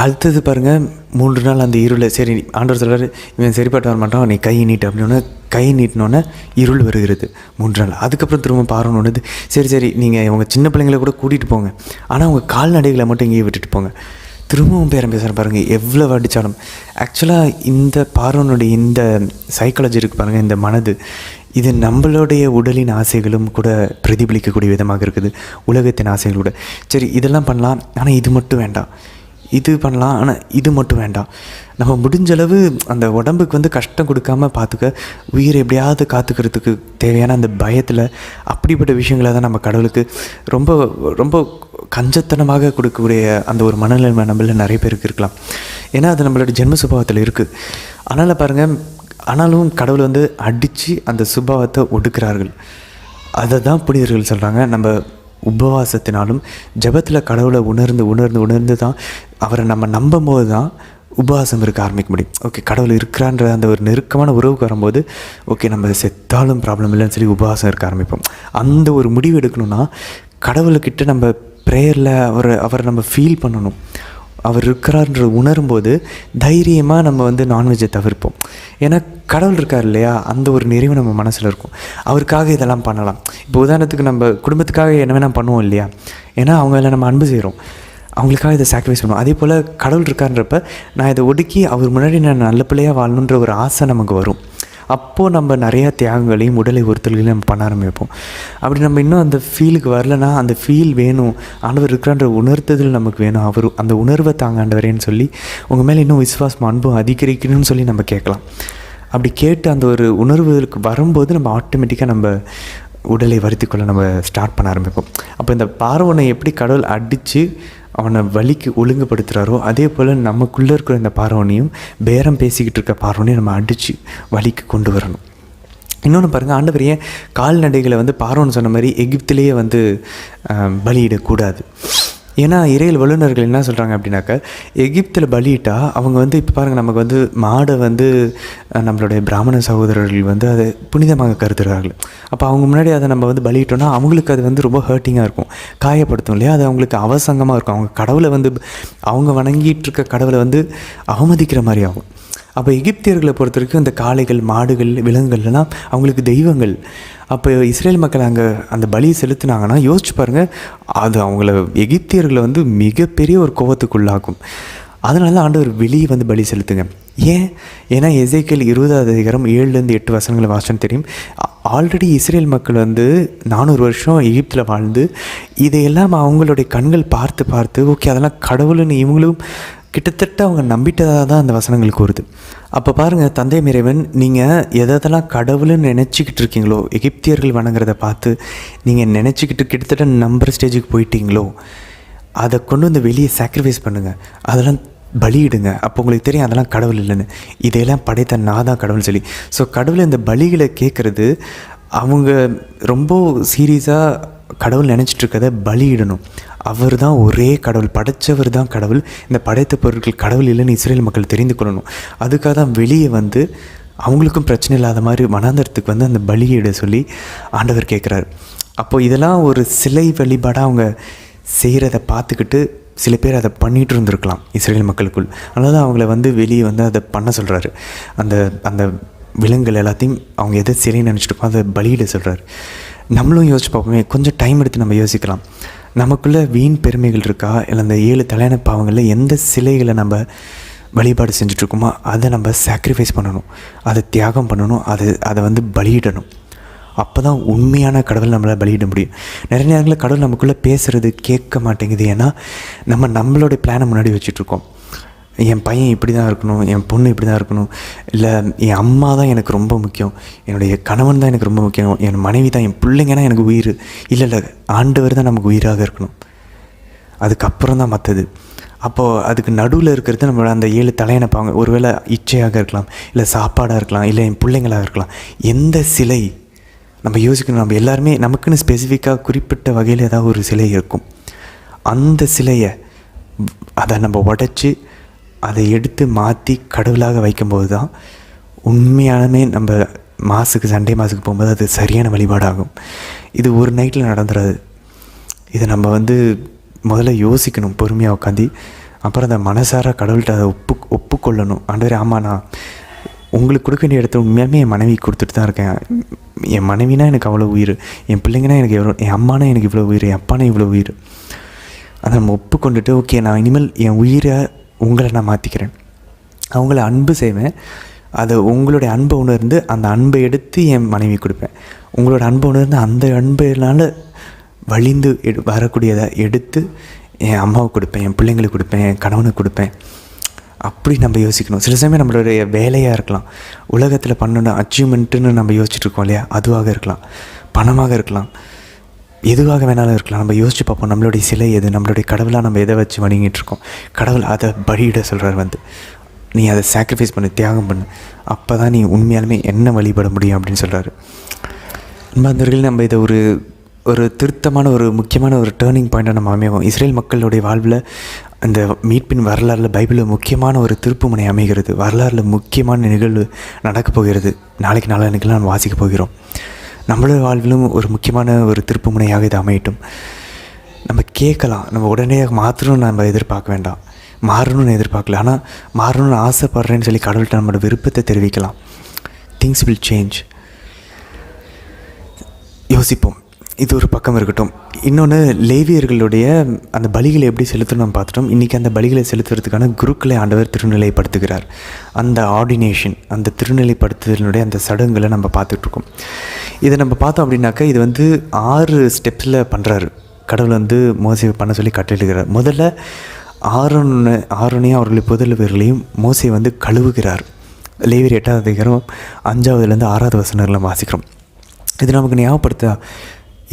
அடுத்தது பாருங்கள் 3 நாள் அந்த இருளை சரி ஆண்டவர் சொல்கிறார் இவன் சரிப்பட்டு வர மாட்டான், நீ கை நீட்டு அப்படின்னா கை நீட்டினோன்னே இருள் வருகிறது 3 நாள். அதுக்கப்புறம் திரும்ப பார்வோன்னு சரி நீங்கள் உங்கள் சின்ன பிள்ளைங்களை கூட கூட்டிகிட்டு போங்க, ஆனால் உங்கள் கால்நடைகளை மட்டும் இங்கேயே விட்டுட்டு போங்க. திரும்பவும் பேசுகிறேன் பாருங்கள், எவ்வளோ அடித்தாலும். ஆக்சுவலாக இந்த பார்வோனுடைய இந்த சைக்காலஜி இருக்குது பாருங்கள், இந்த மனது, இது நம்மளுடைய உடலின் ஆசைகளும் கூட பிரதிபலிக்கக்கூடிய விதமாக இருக்குது, உலகத்தின் ஆசைகள் கூட. சரி இதெல்லாம் பண்ணலாம், ஆனால் இது மட்டும் வேண்டாம், இது பண்ணலாம் ஆனால் இது மட்டும் வேண்டாம். நம்ம முடிஞ்சளவு அந்த உடம்புக்கு வந்து கஷ்டம் கொடுக்காமல் பார்த்துக்க, உயிரை எப்படியாவது காத்துக்கிறதுக்கு தேவையான அந்த பயத்தில் அப்படிப்பட்ட விஷயங்களை தான் நம்ம கடவுளுக்கு ரொம்ப ரொம்ப கஞ்சத்தனமாக கொடுக்கக்கூடிய அந்த ஒரு மனநிலைமை நம்மள நிறைய பேருக்கு இருக்கலாம். ஏன்னா அது நம்மளோட ஜென்ம சுபாவத்தில் இருக்குது. அதனால் பாருங்கள், ஆனாலும் கடவுள் வந்து அடித்து அந்த சுபாவத்தை ஒடுக்கிறார்கள். அதை தான் புனிதர்கள் சொல்கிறாங்க, நம்ம உபவாசத்தினாலும் ஜெபத்தில் கடவுளை உணர்ந்து தான் அவரை நம்ம நம்பும் போது தான் உபவாசம் இருக்க ஆரம்பிக்க முடியும். ஓகே, கடவுள் இருக்கிறான்ற அந்த ஒரு நெருக்கமான உறவுக்கு வரும்போது ஓகே நம்ம செத்தாலும் ப்ராப்ளம் இல்லைன்னு சொல்லி உபவாசம் இருக்க ஆரம்பிப்போம். அந்த ஒரு முடிவு எடுக்கணும்னா கடவுள்கிட்ட நம்ம ப்ரேயரில் அவரை நம்ம ஃபீல் பண்ணணும். அவர் இருக்கிறார்ன்ற உணரும்போது தைரியமாக நம்ம வந்து நான்வெஜ்ஜை தவிர்ப்போம். ஏன்னா கடவுள் இருக்கார் இல்லையா, அந்த ஒரு நிறைவு நம்ம மனசில் இருக்கும். அவருக்காக இதெல்லாம் பண்ணலாம். இப்போ உதாரணத்துக்கு நம்ம குடும்பத்துக்காக என்ன வேணால் பண்ணுவோம் இல்லையா, ஏன்னா அவங்கள நம்ம அன்பு செய்கிறோம், அவங்களுக்காக இதை சாக்ரிஃபைஸ் பண்ணுவோம். அதே போல் கடவுள் இருக்காருன்றப்ப நான் இதை ஒடுக்கி அவர் முன்னாடி நான் நல்ல பிள்ளையாக வாழணுன்ற ஒரு ஆசை நமக்கு வரும். அப்போது நம்ம நிறையா தியாகங்களையும் உடலை ஒருத்தல்களையும் நம்ம பண்ண ஆரம்பிப்போம். அப்படி நம்ம இன்னும் அந்த ஃபீலுக்கு வரலன்னா, அந்த ஃபீல் வேணும், ஆண்டவர் இருக்கிறான்ற உணர்த்துதல் நமக்கு வேணும், அவர் அந்த உணர்வை தாங்க ஆண்டவரேன்னு சொல்லி உங்கள் மேலே இன்னும் விசுவாசம் அன்பும் அதிகரிக்கணும்னு சொல்லி நம்ம கேட்கலாம். அப்படி கேட்டு அந்த ஒரு உணர்வுகளுக்கு வரும்போது நம்ம ஆட்டோமேட்டிக்காக நம்ம உடலை வருத்திக்கொள்ள நம்ம ஸ்டார்ட் பண்ண ஆரம்பிப்போம். அப்போ இந்த பார்வனை எப்படி கடவுள் அடித்து அவனை வலிக்கு ஒழுங்குபடுத்துகிறாரோ, அதே போல் நமக்குள்ளே இருக்கிற இந்த பார்வனையும் பேரம் பேசிக்கிட்டு இருக்க பார்வனையும் நம்ம அடித்து வலிக்கு கொண்டு வரணும். இன்னொன்று பாருங்கள், ஆண்டவர் ஏன் கால்நடைகளை வந்து பார்வோன்னு சொன்ன மாதிரி எகிப்திலேயே வந்து பலியிடக்கூடாது? ஏன்னா இறையியல் வல்லுநர்கள் என்ன சொல்கிறாங்க அப்படின்னாக்கா, எகிப்தில் பலியிட்டால் அவங்க வந்து இப்போ பாருங்கள், நமக்கு வந்து மாடை வந்து நம்மளுடைய பிராமண சகோதரர்கள் வந்து அதை புனிதமாக கருதுகிறார்கள். அப்போ அவங்க முன்னாடி அதை நம்ம வந்து பலியிட்டோன்னா அவங்களுக்கு அது வந்து ரொம்ப ஹர்ட்டிங்காக இருக்கும், காயப்படுத்தும் இல்லையா, அது அவங்களுக்கு அவசங்கமாக இருக்கும். அவங்க கடவுளை வந்து அவங்க வணங்கிட்டு இருக்க கடவுளை வந்து அவமதிக்கிற மாதிரி ஆகும். அப்போ எகிப்தியர்களை பொறுத்த வரைக்கும் இந்த காளைகள், மாடுகள், விலங்குகள்லாம் அவங்களுக்கு தெய்வங்கள். அப்போ இஸ்ரேல் மக்கள் அங்கே அந்த பலியை செலுத்தினாங்கன்னா யோசிச்சு பாருங்கள், அது அவங்கள எகிப்தியர்களை வந்து மிகப்பெரிய ஒரு கோபத்துக்குள்ளாகும். அதனால தான் ஆண்டவர் வெளியே வந்து பலி செலுத்துங்க. ஏன்னா எசேக்கியேல் 20வது அதிகாரம் 7-8 வசனங்களை வாசனை தெரியும். ஆல்ரெடி இஸ்ரேல் மக்கள் வந்து 400 வருஷம் எகிப்தில் வாழ்ந்து இதையெல்லாம் அவங்களுடைய கண்கள் பார்த்து ஓகே அதெல்லாம் கடவுள்னு இவங்களும் கிட்டத்தட்ட அவங்க நம்பிட்டதாக தான் அந்த வசனங்களுக்கு வருது. அப்போ பாருங்கள், தந்தை இறைவன் நீங்கள் எதெல்லாம் கடவுள்னு நினச்சிக்கிட்டு இருக்கீங்களோ, எகிப்தியர்கள் வணங்குறத பார்த்து நீங்கள் நினச்சிக்கிட்டு கிட்டத்தட்ட நம்புற ஸ்டேஜுக்கு போயிட்டீங்களோ, அதை கொண்டு வந்து வெளியே சாக்ரிஃபைஸ் பண்ணுங்கள், அதெல்லாம் பலியிடுங்க. அப்போ உங்களுக்கு தெரியும் அதெல்லாம் கடவுள் இல்லைன்னு, இதையெல்லாம் படைத்த நான் தான் கடவுள் சொல்லி. ஸோ கடவுள் இந்த பலிகளை கேட்குறது அவங்க ரொம்ப சீரியஸாக கடவுள் நினச்சிட்ருக்கதை பலியிடணும். அவர் தான் ஒரே கடவுள், படைத்தவர் தான் கடவுள், இந்த படைத்த பொருட்கள் கடவுள் இல்லைன்னு இஸ்ரேல் மக்கள் தெரிந்து கொள்ளணும். அதுக்காக தான் வெளியே வந்து அவங்களுக்கும் பிரச்சனை இல்லாத மாதிரி வனாந்தரத்துக்கு வந்து அந்த பலியிட சொல்லி ஆண்டவர் கேட்குறாரு. அப்போது இதெல்லாம் ஒரு சிலை வழிபாடாக அவங்க செய்கிறத பார்த்துக்கிட்டு சில பேர் அதை பண்ணிகிட்டு இருந்திருக்கலாம் இஸ்ரேல் மக்களுக்குள். அதனால தான் அவங்கள வந்து வெளியே வந்து அதை பண்ண சொல்கிறாரு. அந்த அந்த விலங்குகள் எல்லாத்தையும் அவங்க எதை சிலைன்னு நினச்சிட்டு அதை பலியிட சொல்கிறாரு. நம்மளும் யோசிச்சு பார்ப்போமே, கொஞ்சம் டைம் எடுத்து நம்ம யோசிக்கலாம். நமக்குள்ளே வீண் பெருமைகள் இருக்கா, இல்லை அந்த 7 தலையான பாவங்களில் எந்த சிலைகளை நம்ம வழிபாடு செஞ்சிட்ருக்கோமோ அதை நம்ம சாக்ரிஃபைஸ் பண்ணணும், அதை தியாகம் பண்ணணும், அதை வந்து பலியிடணும். அப்போ தான் உண்மையான கடவுள் நம்மளால் பலியிட முடியும். நிறைய நேரங்களில் கடவுள் நமக்குள்ளே பேசுகிறது கேட்க மாட்டேங்குது. ஏன்னா நம்மளோட பிளானை முன்னாடி வச்சிட்ருக்கோம். என் பையன் இப்படி தான் இருக்கணும், என் பொண்ணு இப்படி தான் இருக்கணும், இல்லை என் அம்மா தான் எனக்கு ரொம்ப முக்கியம், என்னுடைய கணவன் தான் எனக்கு ரொம்ப முக்கியம், என் மனைவி தான், என் பிள்ளைங்கன்னா எனக்கு உயிர். இல்லை ஆண்டவர் தான் நமக்கு உயிராக இருக்கணும், அதுக்கப்புறம் தான் மற்றது. அப்போது அதுக்கு நடுவில் இருக்கிறது நம்மளோட அந்த 7 தலையான பாவங்க. ஒருவேளை இச்சையாக இருக்கலாம், இல்லை சாப்பாடாக இருக்கலாம், இல்லை என் பிள்ளைங்களாக இருக்கலாம். எந்த சிலை நம்ம யோசிக்கணும். நம்ம எல்லாருமே நமக்குன்னு ஸ்பெசிஃபிக்காக குறிப்பிட்ட வகையில் ஏதாவது ஒரு சிலை இருக்கும். அந்த சிலையை அதை நம்ம உடைச்சி அதை எடுத்து மாற்றி கடவுளாக வைக்கும்போது தான் உண்மையானமே நம்ம சண்டே மாசுக்கு போகும்போது அது சரியான வழிபாடாகும். இது ஒரு நைட்டில் நடந்துடாது. இதை நம்ம வந்து முதல்ல யோசிக்கணும், பொறுமையாக உட்காந்து அப்புறம் அந்த மனசார கடவுள்கிட்ட அதை ஒப்புக்கொள்ளணும். ஆண்டவரே, ஆமாம், நான் உங்களுக்கு கொடுக்க வேண்டிய இடத்த உண்மையாலுமே என் மனைவி கொடுத்துட்டு தான் இருக்கேன். என் மனைவினா எனக்கு அவ்வளோ உயிர், என் பிள்ளைங்கன்னா எனக்கு எவ்வளோ, என் அம்மானா எனக்கு இவ்வளோ உயிர், என் அப்பானா இவ்வளோ உயிர். அதை நம்ம ஒப்புக்கொண்டுட்டு, ஓகே, நான் இனிமேல் என் உயிரை உங்களை நான் மாற்றிக்கிறேன், அவங்கள அன்பு செய்வேன், அதை உங்களுடைய அன்பை உணர்ந்து அந்த அன்பை எடுத்து என் மனைவி கொடுப்பேன், உங்களோட அன்பை உணர்ந்து அந்த அன்பைனால வழிந்து வரக்கூடியதை எடுத்து என் அம்மாவுக்கு கொடுப்பேன், என் பிள்ளைங்களுக்கு கொடுப்பேன், என் கணவனுக்கு கொடுப்பேன். அப்படி நம்ம யோசிக்கணும். சில சமயம் நம்மளுடைய வேலையாக இருக்கலாம், உலகத்தில் பண்ணணும் அச்சீவ்மெண்ட்டுன்னு நம்ம யோசிச்சுட்ருக்கோம் இல்லையா, அதுவாக இருக்கலாம், பணமாக இருக்கலாம், எதுவாக வேணாலும் இருக்கலாம். நம்ம யோசிச்சு பார்ப்போம், நம்மளுடைய சிலை எது, நம்மளுடைய கடவுளாக நம்ம எதை வச்சு வணங்கிட்டு இருக்கோம். கடவுள் அதை பலியிட சொல்கிறார், நீ அதை சாக்ரிஃபைஸ் பண்ணு, தியாகம் பண்ணு, அப்போ தான் நீ உண்மையாலுமே என்ன வழிபட முடியும் அப்படின்னு சொல்கிறாரு. அன்பார்ந்தவர்கள், நம்ம இதை ஒரு திருத்தமான ஒரு முக்கியமான ஒரு டேர்னிங் பாயிண்ட்டாக நம்ம அமைவோம். இஸ்ரேல் மக்களுடைய வாழ்வில் அந்த மீட்பின் வரலாறில் பைபிளில் முக்கியமான ஒரு திருப்புமுனை அமைகிறது. வரலாறில் முக்கியமான நிகழ்வு நடக்கப் போகிறது. நாளைக்கெல்லாம் நான் வாசிக்க போகிறோம். நம்மளோட வாழ்விலும் ஒரு முக்கியமான ஒரு திருப்புமுனையாக இது அமையட்டும். நம்ம கேட்கலாம், நம்ம உடனே மாற்றணும்னு நம்ம எதிர்பார்க்க வேண்டாம், மாறணும்னு எதிர்பார்க்கல, ஆனால் மாறணும்னு ஆசைப்படுறேன்னு சொல்லி கடவுள்கிட்ட நம்மளோட விருப்பத்தை தெரிவிக்கலாம். Things will change. யோசிப்போம். இது ஒரு பக்கம் இருக்கட்டும். இன்னொன்று, லேவியர்களுடைய அந்த பலிகளை எப்படி செலுத்தணும் நம்ம பார்த்துட்டோம். இன்றைக்கி அந்த பலிகளை செலுத்துறதுக்கான குருக்களை ஆண்டவர் திருநிலைப்படுத்துகிறார். அந்த ஆர்டினேஷன், அந்த திருநிலைப்படுத்துதலினுடைய அந்த சடங்குகளை நம்ம பார்த்துட்ருக்கோம். இதை நம்ம பார்த்தோம் அப்படின்னாக்கா, இது 6 ஸ்டெப்ஸில் பண்ணுறாரு கடவுள். மோசே பண்ண சொல்லி கட்டளையிடுகிறார். முதல்ல ஆரோனையும் அவர்களுடைய புதல்வர்களையும் மோசே கழுவுகிறார். லேவியர் 8ஆம் அதிகாரம் 5ஆவதுலேருந்து 6ஆவது வசனங்களை வாசிக்கிறோம். இது நமக்கு ஞாபகப்படுத்த,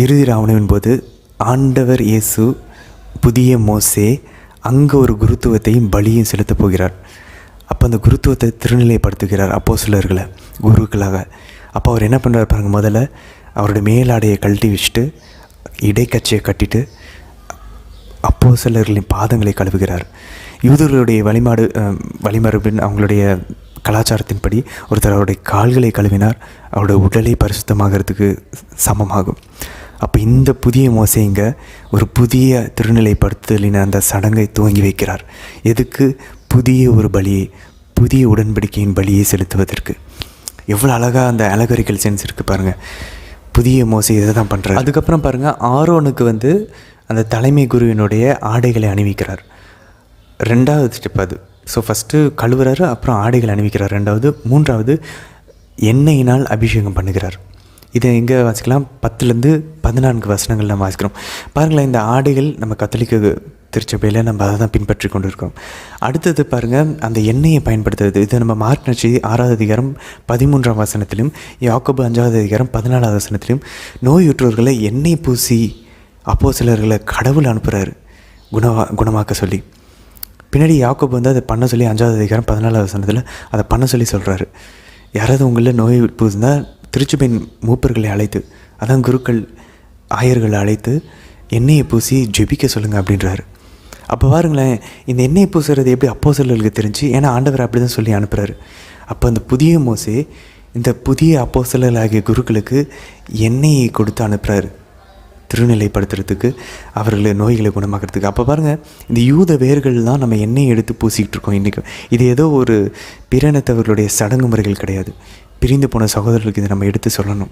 இறுதி ராவணவின் போது ஆண்டவர் இயேசு புதிய மோசே அங்கே ஒரு குருத்துவத்தையும் பலியும் செலுத்தப் போகிறார். அப்போ அந்த குருத்துவத்தை திருநிலைப்படுத்துகிறார் அப்போஸ்தலர்களை குருக்களாக. அப்போ அவர் என்ன பண்ணுறார் பாருங்க, முதல்ல அவருடைய மேலாடையை கழட்டி வச்சுட்டு இடைக்கச்சையை கட்டிட்டு அப்போஸ்தலர்களின் பாதங்களை கழுவுகிறார். யூதர்களுடைய வழிமரபின் அவங்களுடைய கலாச்சாரத்தின்படி ஒருத்தர் அவருடைய கால்களை கழுவினார், அவருடைய உடலை பரிசுத்தமாகிறதுக்கு சமமாகும். அப்போ இந்த புதிய மோசேங்க ஒரு புதிய திருநிலைப்படுத்தலின் அந்த சடங்கை துவங்கி வைக்கிறார். எதுக்கு? புதிய ஒரு பலியை, புதிய உடன்படிக்கையின் பலியை செலுத்துவதற்கு. எவ்வளோ அழகாக அந்த அலகரிக்கல் சென்ஸ் இருக்குது பாருங்கள். புதிய மோசே இதை தான் பண்ணுறாரு. அதுக்கப்புறம் பாருங்கள், ஆரோனுக்கு அந்த தலைமை குருவினுடைய ஆடைகளை அணிவிக்கிறார். 2வது ஸ்டெப் அது. ஸோ ஃபஸ்ட்டு கழுவுறாரு, அப்புறம் ஆடைகள் அணிவிக்கிறார் 2வது. 3வது எண்ணெயினால் அபிஷேகம் பண்ணுகிறார். இதை எங்கே வாசிக்கலாம்? 10லேருந்து 14 வசனங்கள் நம்ம வாசிக்கிறோம். பாருங்களேன், இந்த ஆடைகள் நம்ம கத்தோலிக்க திருச்சபையில் நம்ம அதை தான் பின்பற்றி கொண்டு இருக்கோம். அடுத்தது பாருங்கள், அந்த எண்ணெயை பயன்படுத்துறது. இது நம்ம மார்க் நற்செய்தி 6ஆவது அதிகாரம் 13ஆம் வசனத்திலும், யாக்கோபு 5ஆவது அதிகாரம் 14ஆவது வசனத்திலும் நோயுற்றோர்களை எண்ணெய் பூசி அப்போஸ்தலர்களை கடவுள் அனுப்புகிறாரு குணமாக்க சொல்லி. பின்னாடி யாக்கோபு அதை பண்ண சொல்லி 5ஆவது அதிகாரம் 14ஆவது வசனத்தில் அதை பண்ண சொல்லி சொல்கிறாரு. யாராவது உங்களில் நோய் பூசினால் திருச்சபையின் மூப்பர்களை அழைத்து, அதான் குருக்கள் ஆயர்களை அழைத்து எண்ணெயை பூசி ஜெபிக்க சொல்லுங்கள் அப்படின்றாரு. அப்போ பாருங்களேன், இந்த எண்ணெயை பூசுறது எப்படி அப்போஸ்தலர்களுக்கு தெரிஞ்சு? ஏன்னா ஆண்டவர் அப்படி தான் சொல்லி அனுப்புகிறாரு. அப்போ அந்த புதிய மோசே இந்த புதிய அப்போஸ்தலர்களாகிய குருக்களுக்கு எண்ணெயை கொடுத்து அனுப்புகிறாரு திருநிலைப்படுத்துறதுக்கு, அவர்களை நோய்களை குணமாக்கிறதுக்கு. அப்போ பாருங்கள், இந்த யூத வேர்கள் தான் நம்ம எண்ணெயை எடுத்து பூசிக்கிட்டு இருக்கோம் இன்றைக்கும். இது ஏதோ ஒரு பிறனத்தவர்களுடைய சடங்கு முறைகள் கிடையாது. பிரிந்து போன சகோதரர்களுக்கு இதை நம்ம எடுத்து சொல்லணும்.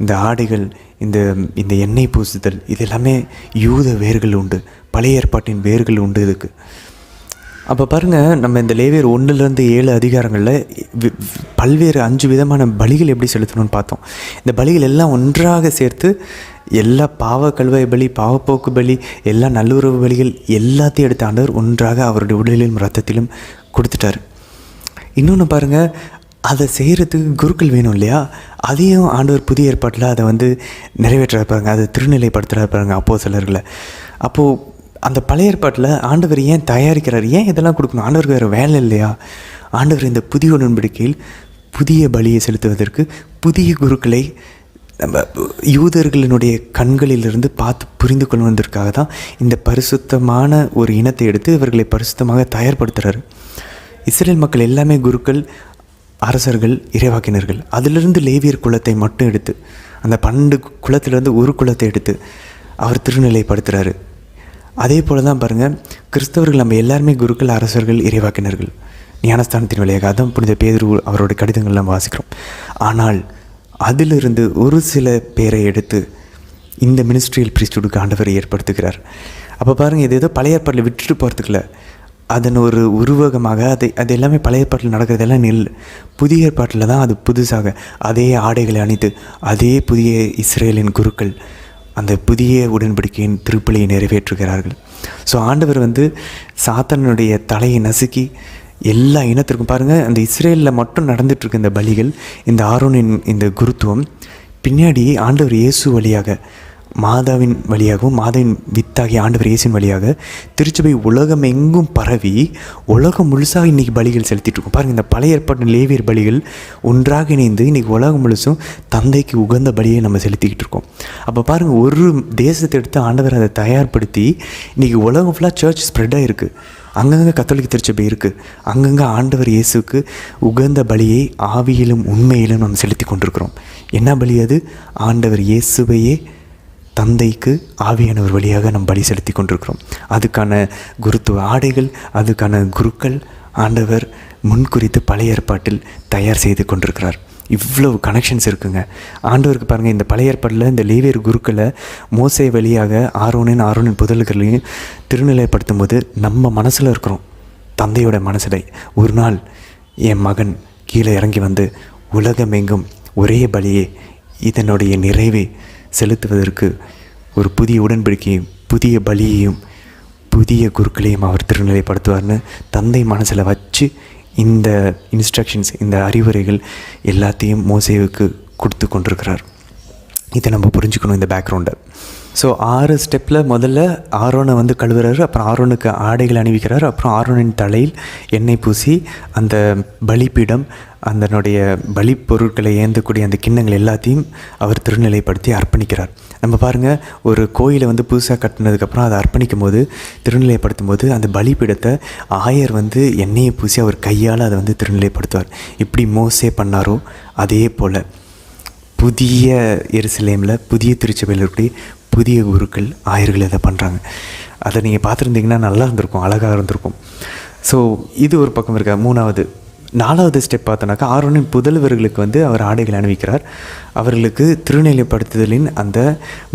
இந்த ஆடைகள், இந்த எண்ணெய் பூசுதல், இது எல்லாமே யூத வேர்கள் உண்டு, பழைய ஏற்பாட்டின் வேர்கள் உண்டு இதுக்கு. அப்போ பாருங்கள், நம்ம இந்த லேவியர் 1லேருந்து 7 அதிகாரங்களில் பல்வேறு 5 விதமான பலிகள் எப்படி செலுத்தணும்னு பார்த்தோம். இந்த பலிகள் எல்லாம் ஒன்றாக சேர்த்து எல்லா பாவ கழுவாய் பலி, பாவப்போக்கு பலி, எல்லா நல்லுறவு பலிகள் எல்லாத்தையும் எடுத்த ஆண்டவர் ஒன்றாக அவருடைய உடலிலும் ரத்தத்திலும் கொடுத்துட்டார். இன்னொன்று பாருங்கள், அதை செய்கிறதுக்கு குருக்கள் வேணும் இல்லையா? அதையும் ஆண்டவர் புதிய ஏற்பாட்டில் அதை நிறைவேற்ற பாருங்க, அதை திருநிலைப்படுத்துகிற பாருங்க அப்போஸ்தலர்களை. அப்போது அந்த பழைய ஏற்பாட்டில் ஆண்டவர் ஏன் தயாரிக்கிறார்? ஏன் இதெல்லாம் கொடுக்கணும்? ஆண்டவருக்கு வேறு வேலை இல்லையா? ஆண்டவர் இந்த புதிய உடன்படிக்கையில் புதிய பலியை செலுத்துவதற்கு புதிய குருக்களை நம்ம யூதர்களினுடைய கண்களிலிருந்து பார்த்து புரிந்து கொள்வதற்காக தான் இந்த பரிசுத்தமான ஒரு இனத்தை எடுத்து இவர்களை பரிசுத்தமாக தயார்படுத்துகிறாரு. இஸ்ரேல் மக்கள் எல்லாமே குருக்கள், அரசர்கள், இறைவாக்கினர்கள். அதிலிருந்து லேவியர் குலத்தை மட்டும் எடுத்து, அந்த 12 குலத்திலேருந்து ஒரு குலத்தை எடுத்து அவர் திருநிலைப்படுத்துகிறாரு. அதே போல் தான் பாருங்கள், கிறிஸ்தவர்கள் நம்ம எல்லாருமே குருக்கள், அரசர்கள், இறைவாக்கினர்கள். ஞானஸ்தானத்தின் வழியாக அதான் புனித பேதுரு அவருடைய கடிதங்கள் நம்ம வாசிக்கிறோம். ஆனால் அதிலிருந்து ஒரு சில பேரை எடுத்து இந்த மினிஸ்ட்ரியல் ப்ரீஸ்ட்ஹுட்க்கு ஆண்டவர் ஏற்படுத்துகிறார். அப்போ பாருங்கள், இது ஏதோ பழைய ஏற்பாட்டில் விட்டுட்டு போகிறதுக்குல, அதன் ஒரு உருவகமாக அது எல்லாமே பழைய ஏற்பாட்டில் நடக்கிறதெல்லாம் புதிய ஏற்பாட்டில் தான் அது புதுசாக அதே ஆடைகளை அணிந்து அதே புதிய இஸ்ரேலின் குருக்கள் அந்த புதிய உடன்படிக்கையின் திருப்பலியை நிறைவேற்றுகிறார்கள். ஸோ ஆண்டவர் சாத்தானுடைய தலையை நசுக்கி எல்லா இனத்திற்கும் பாருங்கள், அந்த இஸ்ரேலில் மட்டும் நடந்துகிட்ருக்க இந்த பலிகள், இந்த ஆரோனின் இந்த குருத்துவம் பின்னாடி ஆண்டவர் இயேசு வழியாக, மாதாவின் வழியாகவும் மாதாவின் வித்தாகிய ஆண்டவர் இயேசுவின் வழியாக திருச்சபை உலகம் எங்கும் பரவி உலகம் முழுசாக இன்றைக்கி பலிகள் செலுத்திட்டுருக்கோம். பாருங்கள், இந்த பழைய ஏற்பாட்டு லேவியர் பலிகள் ஒன்றாக இணைந்து இன்றைக்கி உலகம் முழுசும் தந்தைக்கு உகந்த பலியை நம்ம செலுத்திக்கிட்டு இருக்கோம். அப்போ பாருங்கள், ஒரு தேசத்தை எடுத்து ஆண்டவர் அதை தயார்படுத்தி இன்றைக்கி உலகம் ஃபுல்லாக சர்ச் ஸ்ப்ரெட்டாக இருக்குது. அங்கங்கே கத்தோலிக்க திருச்சபை இருக்குது. அங்கங்கே ஆண்டவர் இயேசுக்கு உகந்த பலியை ஆவியிலும் உண்மையிலும் நம்ம செலுத்தி கொண்டிருக்கிறோம். என்ன பலி அது? ஆண்டவர் இயேசுவையே தந்தைக்கு ஆவியானவர் வழியாக நம்ம பலி செலுத்தி கொண்டிருக்கிறோம். அதுக்கான குருத்துவ ஆடைகள், அதுக்கான குருக்கள் ஆண்டவர் முன்குறித்து பழைய ஏற்பாட்டில் தயார் செய்து கொண்டிருக்கிறார். இவ்வளவு கனெக்ஷன்ஸ் இருக்குங்க ஆண்டவருக்கு. பாருங்கள், இந்த பழைய ஏற்பாட்டில் இந்த லேவியர் குருக்களை மோசே வழியாக ஆரோனின் புதல்களையும் திருநிலைப்படுத்தும் போது நம்ம மனசில் இருக்கிறோம், தந்தையோட மனசில் ஒரு நாள் என் மகன் கீழே இறங்கி உலகமெங்கும் ஒரே பலியே இதனுடைய நிறைவை செலுத்துவதற்கு ஒரு புதிய உடன்படிக்கையும் புதிய பலியையும் புதிய குருக்களையும் அவர் திருநிலைப்படுத்துவார்னு தந்தை மனசில் வச்சு இந்த இன்ஸ்ட்ரக்ஷன்ஸ், இந்த அறிவுரைகள் எல்லாத்தையும் மோசேவுக்கு கொடுத்து கொண்டிருக்கிறார். இதை நம்ம புரிஞ்சுக்கணும், இந்த பேக்ரவுண்டை. ஸோ 6 ஸ்டெப்பில் முதல்ல ஆரோனை கழுவுறாரு, அப்புறம் ஆரோனுக்கு ஆடைகள் அணிவிக்கிறார், அப்புறம் ஆரோனின் தலையில் எண்ணெய் பூசி அந்த பலிப்பீடம், அதனுடைய பலி பொருட்களை ஏந்தக்கூடிய அந்த கிண்ணங்கள் எல்லாத்தையும் அவர் திருநிலைப்படுத்தி அர்ப்பணிக்கிறார். நம்ம பாருங்கள், ஒரு கோயிலை புதுசாக கட்டினதுக்கப்புறம் அதை அர்ப்பணிக்கும் போது, திருநிலைப்படுத்தும் போது அந்த பலிப்பீடத்தை ஆயர் எண்ணெயை பூசி அவர் கையால் அதை திருநிலைப்படுத்துவார். இப்படி மோசே பண்ணாரோ அதே போல் புதிய எருசலேமில் புதிய திருச்சபையில் இருக்கக்கூடிய புதிய குருக்கள், ஆயர்கள் இதை பண்ணுறாங்க. அதை நீங்கள் பார்த்துருந்தீங்கன்னா நல்லா இருந்திருக்கும், அழகாக இருந்திருக்கும். ஸோ இது ஒரு பக்கம் இருக்க. 4வது ஸ்டெப் பார்த்தோன்னாக்கா, ஆரோனின் புதல்வர்களுக்கு அவர் ஆடைகள் அணிவிக்கிறார். அவர்களுக்கு திருநிலைப்படுத்துதலின் அந்த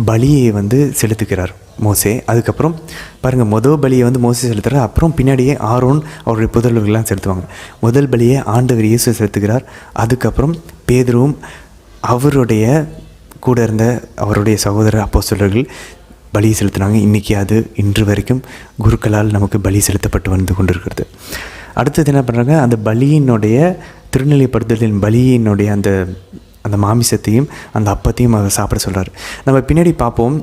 பலியை செலுத்துகிறார் மோசே. அதுக்கப்புறம் பாருங்கள், முதல் பலியை மோசே செலுத்துகிறார். அப்புறம் பின்னாடியே ஆரோன் அவருடைய புதல்வர்கள்லாம் செலுத்துவாங்க. முதல் பலியை ஆண்டவர் இயேசு செலுத்துகிறார். அதுக்கப்புறம் பேதுருவும் அவருடைய கூட இருந்த அவருடைய சகோதர அப்போஸ்தலர்கள் பலி செலுத்தினாங்க. இன்றைக்கி அது இன்று வரைக்கும் குருக்களால் நமக்கு பலி செலுத்தப்பட்டு கொண்டிருக்கிறது. அடுத்தது என்ன பண்ணுறாங்க, அந்த பலியினுடைய திருநிலைப்படுத்தலின் பலியினுடைய அந்த மாமிசத்தையும் அந்த அப்பத்தையும் அவர் சாப்பிட சொல்கிறார். நம்ம பின்னாடி பார்ப்போம்,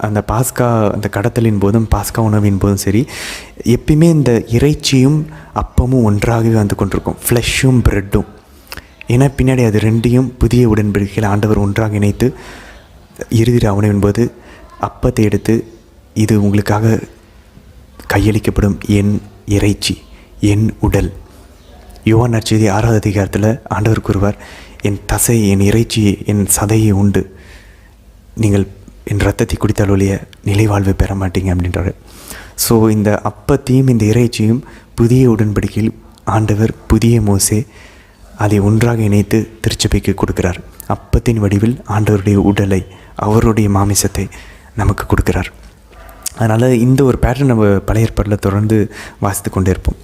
அந்த பாஸ்கா அந்த கடத்தலின் போதும் பாஸ்கா உணவின் போதும் சரி, எப்பயுமே இந்த இறைச்சியும் அப்பமும் ஒன்றாகவே கொண்டிருக்கும், ஃப்ளெஷ்ஷும் ப்ரெட்டும். ஏன்னா பின்னாடி அது ரெண்டையும் புதிய உடன்படிக்கையில் ஆண்டவர் ஒன்றாக இணைத்து இறுதி உணவின் போது அப்பத்தை எடுத்து, இது உங்களுக்காக கையளிக்கப்படும் என் இறைச்சி, என் உடல். யோவான் நற்செய்தி 6வது அதிகாரத்தில் ஆண்டவர் கூறுவார், என் தசை, என் இறைச்சி, என் சதையை உண்டு நீங்கள் என் இரத்தத்தை குடித்தால் ஒழிய நிலை வாழ்வை பெற மாட்டீங்க அப்படின்றாரு. ஸோ இந்த அப்பத்தையும் இந்த இறைச்சியும் புதிய உடன்படிக்கையில் ஆண்டவர் புதிய மோசே அதை ஒன்றாக இணைத்து திருச்சபைக்கு கொடுக்கிறார். அப்பத்தின் வடிவில் ஆண்டவருடைய உடலை, அவருடைய மாமிசத்தை நமக்கு கொடுக்கிறார். அதனால் இந்த ஒரு பேட்டர்ன் நம்ம பழைய ஏற்பாட்டில் தொடர்ந்து வாசித்து கொண்டே இருப்போம்.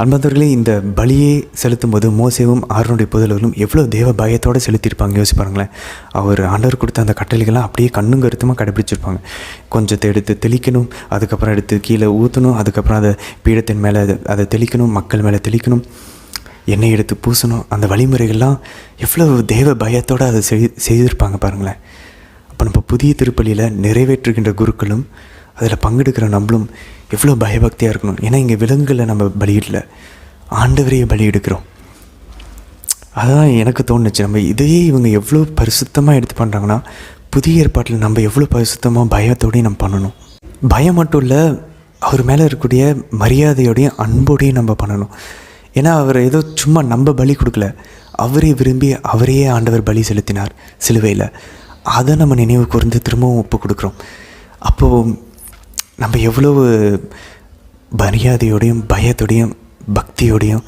அன்பர்களே, இந்த பலியை செலுத்தும் போது மோசேவும் ஆரோனுடைய புதல்வர்களும் எவ்வளோ தேவ பயத்தோடு செலுத்தியிருப்பாங்க யோசிப்பாருங்களேன். அவர் ஆண்டவர் கொடுத்த அந்த கட்டளைகள்லாம் அப்படியே கண்ணும் கருத்துமாக கடைபிடிச்சிருப்பாங்க. கொஞ்சத்தை எடுத்து தெளிக்கணும், அதுக்கப்புறம் எடுத்து கீழே ஊற்றணும், அதுக்கப்புறம் அதை பீடத்தின் மேலே அதை தெளிக்கணும், மக்கள் மேலே தெளிக்கணும், எண்ணெய் எடுத்து பூசணும். அந்த வழிமுறைகள்லாம் எவ்வளோ தேவ பயத்தோடு அதை செய்திருப்பாங்க பாருங்களேன். அப்போ நம்ம புதிய திருப்பலியில் நிறைவேற்றுகின்ற குருக்களும் அதில் பங்கெடுக்கிற நம்மளும் எவ்வளோ பயபக்தியாக இருக்கணும். ஏன்னா இங்கே விலங்குகளை நம்ம பலியிடல, ஆண்டவரையே பலியெடுக்கிறோம். அதுதான் எனக்கு தோணுச்சு, நம்ம இதையே இவங்க எவ்வளோ பரிசுத்தமாக எடுத்து பண்ணுறாங்கன்னா, புதிய ஏற்பாட்டில் நம்ம எவ்வளோ பரிசுத்தமாக பயத்தோடையும் நம்ம பண்ணணும். பயம் மட்டும் இல்லை, அவர் மேலே இருக்கக்கூடிய மரியாதையோடையும் அன்போடையும் நம்ம பண்ணணும். ஏன்னா அவர் ஏதோ சும்மா நம்ம பலி கொடுக்கல, அவரே விரும்பி அவரையே ஆண்டவர் பலி செலுத்தினார் சிலுவையில். அதை நம்ம நினைவு கூர்ந்து திரும்பவும் ஒப்பு கொடுக்குறோம். அப்போது நம்ம எவ்வளவு மரியாதையோடையும் பயத்தோடையும் பக்தியோடையும்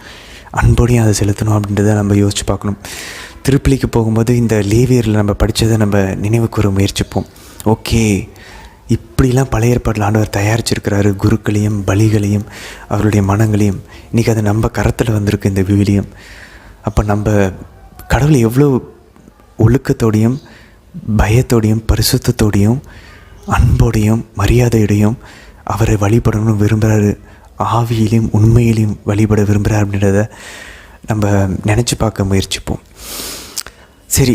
அன்போடையும் அதை செலுத்தணும் அப்படின்றத நம்ம யோசித்து பார்க்கணும். திருப்பலிக்கு போகும்போது இந்த லேவியரில் நம்ம படித்ததை நம்ம நினைவு கூற முயற்சிப்போம். ஓகே, இப்படிலாம் பழைய ஏற்பாட்டில் ஆண்டவர் தயாரிச்சிருக்கிறாரு, குருக்களையும் பலிகளையும் அவருடைய மனங்களையும். இன்றைக்கி அது நம்ம கரத்தில் வந்திருக்கு இந்த விவிலியம். அப்போ நம்ம கடவுளை எவ்வளோ ஒழுக்கத்தோடையும் பயத்தோடையும் பரிசுத்தத்தோடையும் அன்போடையும் மரியாதையோடையும் அவரை வழிபடணும்னு விரும்புகிறாரு, ஆவியிலையும் உண்மையிலையும் வழிபட விரும்புகிறார் அப்படின்றத நம்ம நினச்சி பார்க்க முயற்சிப்போம். சரி,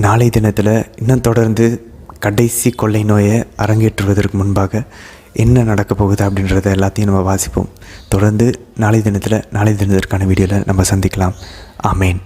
நாளை தினத்தில் இன்னும் தொடர்ந்து கடைசி கொள்ளை நோயை அரங்கேற்றுவதற்கு முன்பாக என்ன நடக்க போகுது அப்படின்றத எல்லாத்தையும் நம்ம வாசிப்போம். தொடர்ந்து நாளை தினத்திற்கான வீடியோவில் நம்ம சந்திக்கலாம். ஆமேன்.